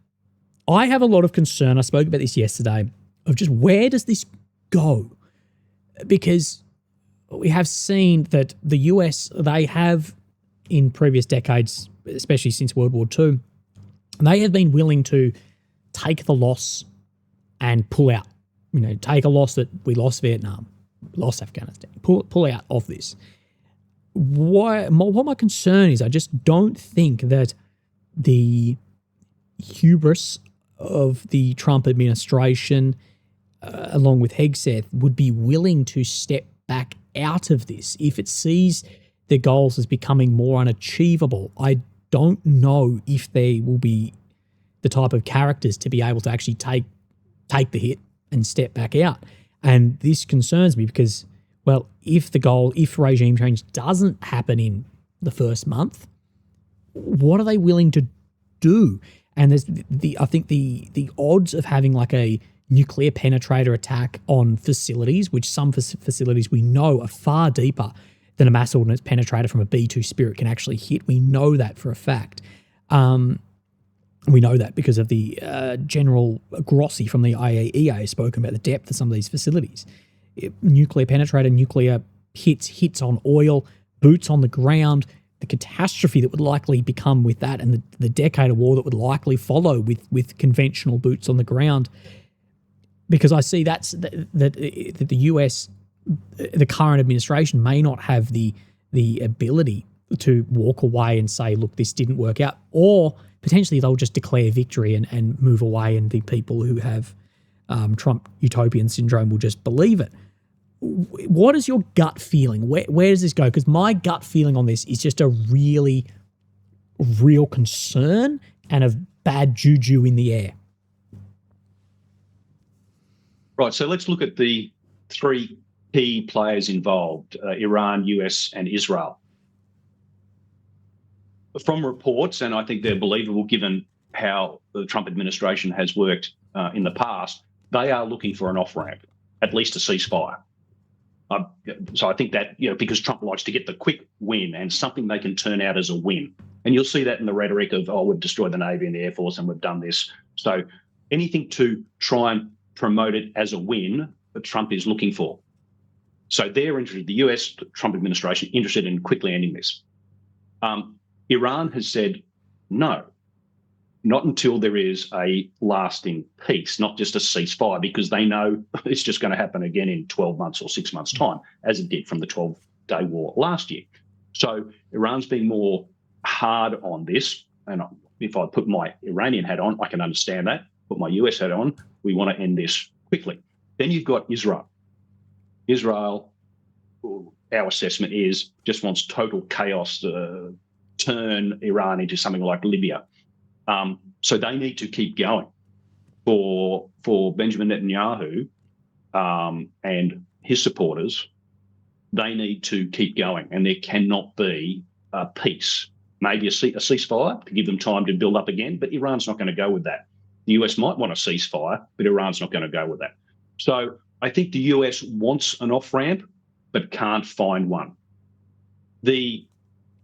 I have a lot of concern. I spoke about this yesterday, of just where does this go? Because we have seen that the US, they have in previous decades, especially since World War II, they have been willing to take the loss and pull out. Take a loss that we lost Vietnam, lost Afghanistan, pull out of this. What my concern is, I just don't think that the hubris of the Trump administration, along with Hegseth, would be willing to step back out of this if it sees the goals as becoming more unachievable. I don't know if they will be the type of characters to be able to actually take the hit and step back out. And this concerns me because, well, if regime change doesn't happen in the first month, what are they willing to do? And there's I think the odds of having like a nuclear penetrator attack on facilities, which some facilities we know are far deeper than a mass ordnance penetrator from a B-2 Spirit can actually hit. We know that for a fact. We know that because of the General Grossi from the IAEA spoken about the depth of some of these facilities. Nuclear penetrator, nuclear hits on oil, boots on the ground, the catastrophe that would likely become with that, and the decade of war that would likely follow with conventional boots on the ground. Because I see that the US, the current administration, may not have the ability to walk away and say, look, this didn't work out, or potentially they'll just declare victory and move away, and the people who have Trump utopian syndrome will just believe it. What is your gut feeling? Where does this go? Because my gut feeling on this is just a really real concern and of bad juju in the air. Right, so let's look at the three key players involved, Iran, US and Israel. From reports, and I think they're believable given how the Trump administration has worked in the past, they are looking for an off-ramp, at least a ceasefire. So I think that, because Trump likes to get the quick win and something they can turn out as a win. And you'll see that in the rhetoric of, we've destroyed the Navy and the Air Force and we've done this. So anything to try and promote it as a win that Trump is looking for. So they're interested, the US Trump administration, interested in quickly ending this. Iran has said no, not until there is a lasting peace, not just a ceasefire, because they know it's just going to happen again in 12 months or 6 months' time, as it did from the 12-day war last year. So Iran's being more hard on this, and if I put my Iranian hat on, I can understand that. put my US hat on, we want to end this quickly. Then you've got Israel. Israel, our assessment is, just wants total chaos to turn Iran into something like Libya. So they need to keep going. For Benjamin Netanyahu and his supporters, they need to keep going, and there cannot be peace. Maybe a ceasefire to give them time to build up again, but Iran's not going to go with that. The US might want a ceasefire, but Iran's not going to go with that. So I think the US wants an off-ramp, but can't find one.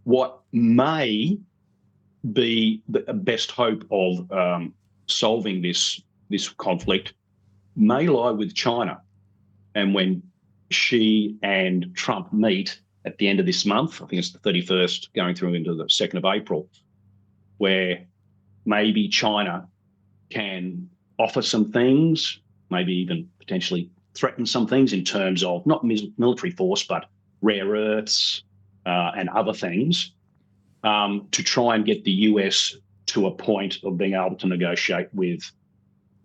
What may be the best hope of solving this conflict may lie with China. And when Xi and Trump meet at the end of this month, I think it's the 31st, going through into the 2nd of April, where maybe China can offer some things, maybe even potentially threaten some things in terms of not military force, but rare earths and other things, to try and get the US to a point of being able to negotiate with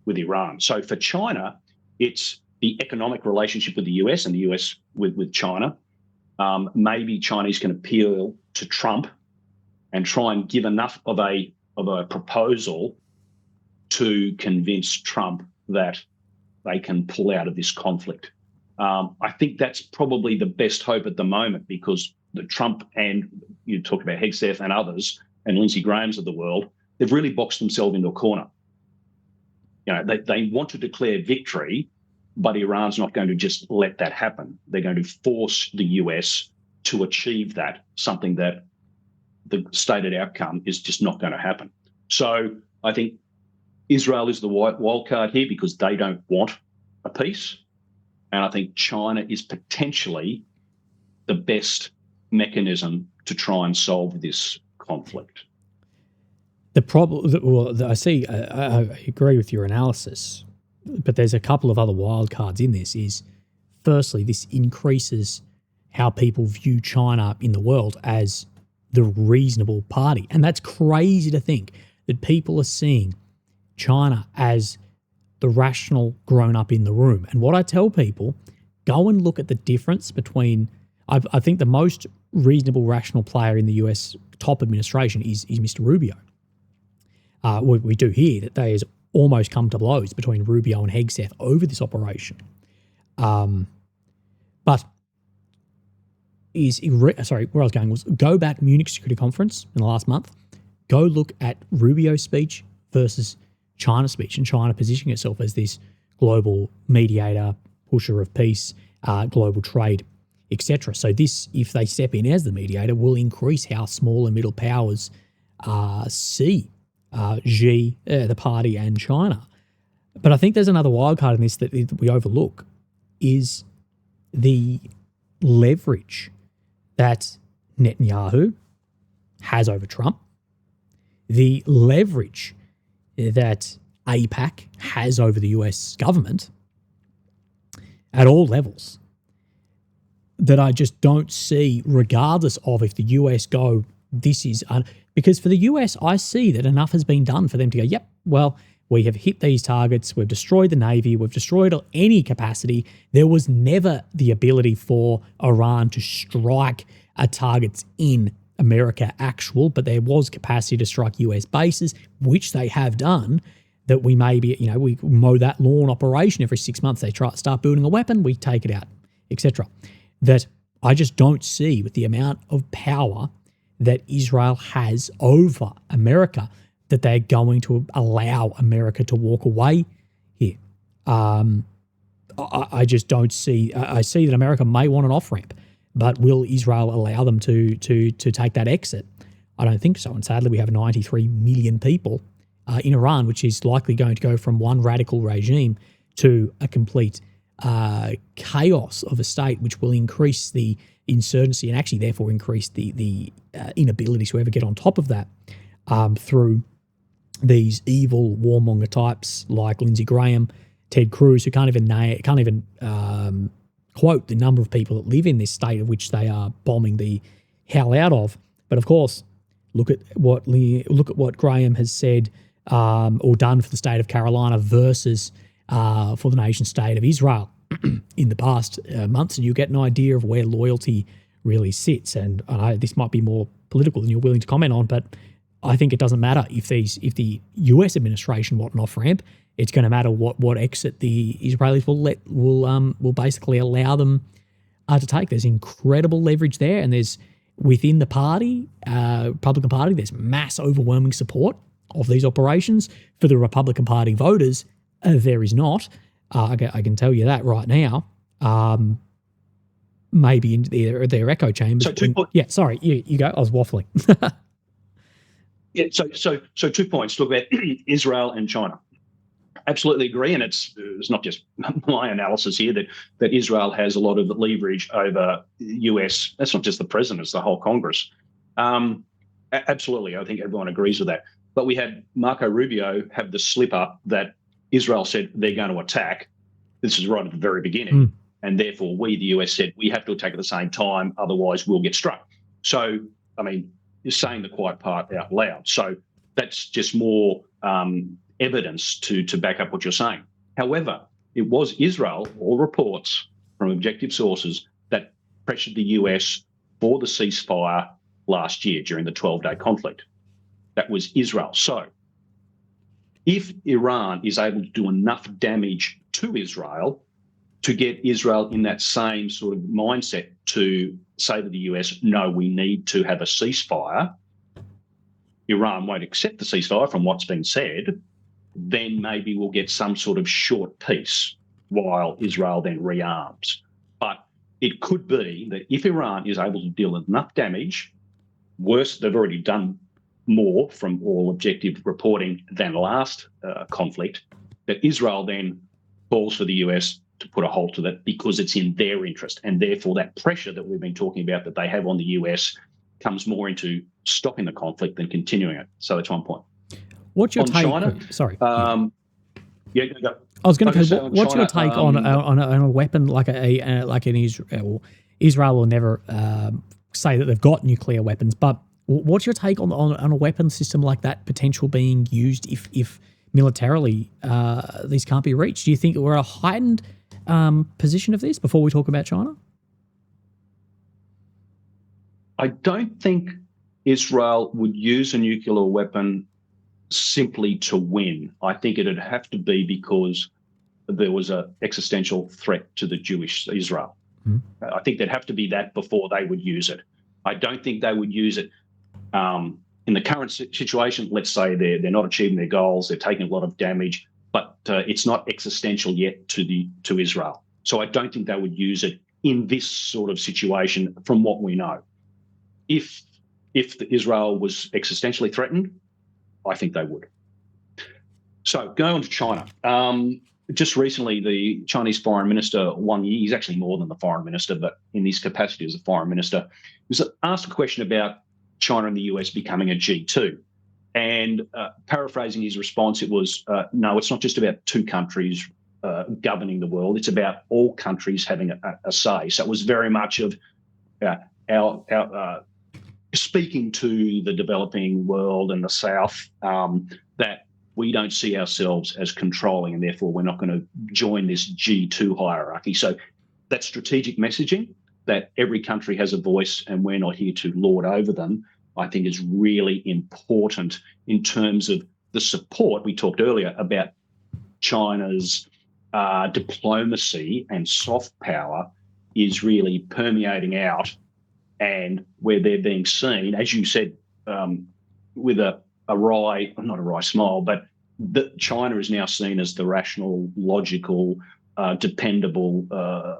Iran. So for China, it's the economic relationship with the US and the US with China. Maybe Chinese can appeal to Trump and try and give enough of a proposal to convince Trump that they can pull out of this conflict. I think that's probably the best hope at the moment, because the Trump, and you talked about Hegseth and others and Lindsey Graham's of the world, they've really boxed themselves into a corner. They want to declare victory, but Iran's not going to just let that happen. They're going to force the US to achieve that, something that the stated outcome is just not going to happen. So I think Israel is the wild card here because they don't want a peace. And I think China is potentially the best mechanism to try and solve this conflict. The problem, I see, I agree with your analysis, but there's a couple of other wild cards in this. Is firstly, this increases how people view China in the world as the reasonable party. And that's crazy to think that people are seeing China as the rational grown up in the room. And what I tell people, go and look at the difference between, I think the most reasonable, rational player in the US top administration is Mr. Rubio. We do hear that there has almost come to blows between Rubio and Hegseth over this operation. But where I was going was, go back Munich Security Conference in the last month, go look at Rubio's speech versus China's speech, and China positioning itself as this global mediator, pusher of peace, global trade, etc. So this, if they step in as the mediator, will increase how small and middle powers see Xi, the party, and China. But I think there's another wild card in this that we overlook, is the leverage that Netanyahu has over Trump, the leverage that AIPAC has over the US government at all levels, that I just don't see, regardless of if the US go, this is... because for the US, I see that enough has been done for them to go, yep, well, we have hit these targets, we've destroyed the Navy, we've destroyed any capacity. There was never the ability for Iran to strike targets in America actual, but there was capacity to strike US bases, which they have done, that we maybe, we mow that lawn operation every 6 months. They start building a weapon, we take it out, etc. That I just don't see, with the amount of power that Israel has over America, that they're going to allow America to walk away here. I just don't see. I see that America may want an off-ramp, but will Israel allow them to take that exit? I don't think so. And sadly, we have 93 million people in Iran, which is likely going to go from one radical regime to a complete chaos of a state, which will increase the insurgency and actually therefore increase the inability to ever get on top of that through these evil warmonger types like Lindsey Graham, Ted Cruz, who can't even quote the number of people that live in this state of which they are bombing the hell out of. But of course, look at what Graham has said or done for the state of Carolina versus for the nation state of Israel in the past months, and you get an idea of where loyalty really sits. And I know this might be more political than you're willing to comment on, but I think it doesn't matter if the US administration want an off-ramp. It's going to matter what exit the Israelis will basically allow them to take. There's incredible leverage there, and there's within the party, Republican Party, there's mass overwhelming support of these operations. For the Republican Party voters, there is not. I can tell you that right now. Maybe in their echo chambers. So sorry, you go. I was waffling. Yeah, so 2 points. Talk about Israel and China. Absolutely agree, and it's not just my analysis here that Israel has a lot of leverage over US. That's not just the president; it's the whole Congress. Absolutely, I think everyone agrees with that. But we had Marco Rubio have the slip up that Israel said they're going to attack. This is right at the very beginning, and therefore we, the US, said we have to attack at the same time, otherwise we'll get struck. So, I mean, you're saying the quiet part out loud. So that's just more evidence to back up what you're saying. However, it was Israel, all reports from objective sources, that pressured the US for the ceasefire last year during the 12-day conflict. That was Israel. So if Iran is able to do enough damage to Israel to get Israel in that same sort of mindset to say to the US, no, we need to have a ceasefire, Iran won't accept the ceasefire from what's been said, then maybe we'll get some sort of short peace while Israel then rearms. But it could be that if Iran is able to deal with enough damage, worse, they've already done more from all objective reporting than last conflict, that Israel then calls for the US to put a halt to that because it's in their interest. And therefore that pressure that we've been talking about that they have on the US comes more into stopping the conflict than continuing it. So that's one point. What's your on take? China? Sorry. Go. I was going to say, what's your take on a weapon like an Israel? Israel will never say that they've got nuclear weapons, but what's your take on a weapon system like that potential being used if militarily these can't be reached? Do you think we're a heightened position of this before we talk about China? I don't think Israel would use a nuclear weapon simply to win. I think it'd have to be because there was an existential threat to the Jewish Israel. I think there'd have to be that before they would use it. I don't think they would use it in the current situation. Let's say they're not achieving their goals, they're taking a lot of damage, but it's not existential yet to Israel. So I don't think they would use it in this sort of situation from what we know. If Israel was existentially threatened, I think they would. So going on to China. Just recently, the Chinese Foreign Minister, Wang Yi, he's actually more than the Foreign Minister, but in his capacity as a Foreign Minister, was asked a question about China and the US becoming a G2. And paraphrasing his response, it was, no, it's not just about two countries governing the world. It's about all countries having a say. So it was very much of our speaking to the developing world and the South that we don't see ourselves as controlling, and therefore we're not going to join this G2 hierarchy. So that strategic messaging that every country has a voice and we're not here to lord over them, I think is really important in terms of the support. We talked earlier about China's diplomacy and soft power is really permeating out, and where they're being seen, as you said, with not a wry smile, but that China is now seen as the rational, logical, dependable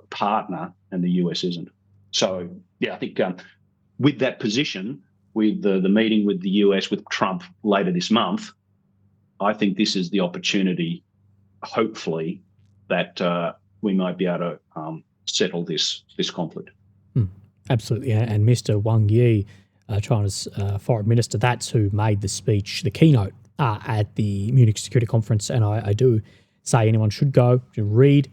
partner, and the US isn't. So, yeah, I think with that position, with the meeting with the US with Trump later this month, I think this is the opportunity, hopefully, that we might be able to settle this conflict. Absolutely, and Mr. Wang Yi, China's foreign minister, that's who made the speech, the keynote at the Munich Security Conference, and I do say anyone should go to read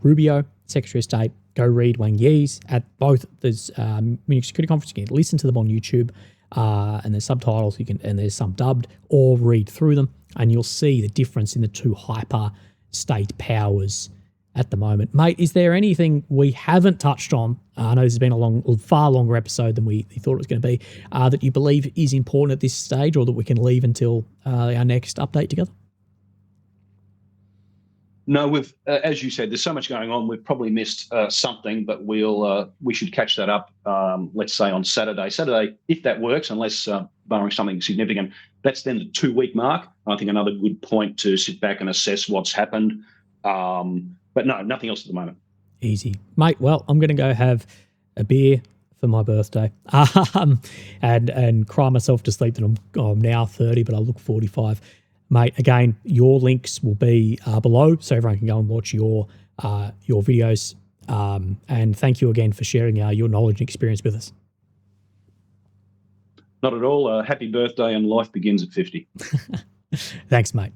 Rubio, Secretary of State, go read Wang Yi's at both the Munich Security Conference. You can listen to them on YouTube. and there's subtitles, and there's some dubbed, or read through them, and you'll see the difference in the two hyper state powers at the moment. Mate, is there anything we haven't touched on? I know this has been a far longer episode than we thought it was going to be, that you believe is important at this stage, or that we can leave until our next update together? No, we've, as you said, there's so much going on. We've probably missed something, but we should catch that up. Let's say on Saturday. Saturday, if that works, unless barring something significant, that's then the 2-week mark. I think another good point to sit back and assess what's happened. But no, nothing else at the moment. Easy, mate. Well, I'm going to go have a beer for my birthday, and cry myself to sleep that I'm now 30, but I look 45. Mate, again, your links will be below, so everyone can go and watch your videos. And thank you again for sharing your knowledge and experience with us. Not at all. Happy birthday, and life begins at 50. Thanks, mate.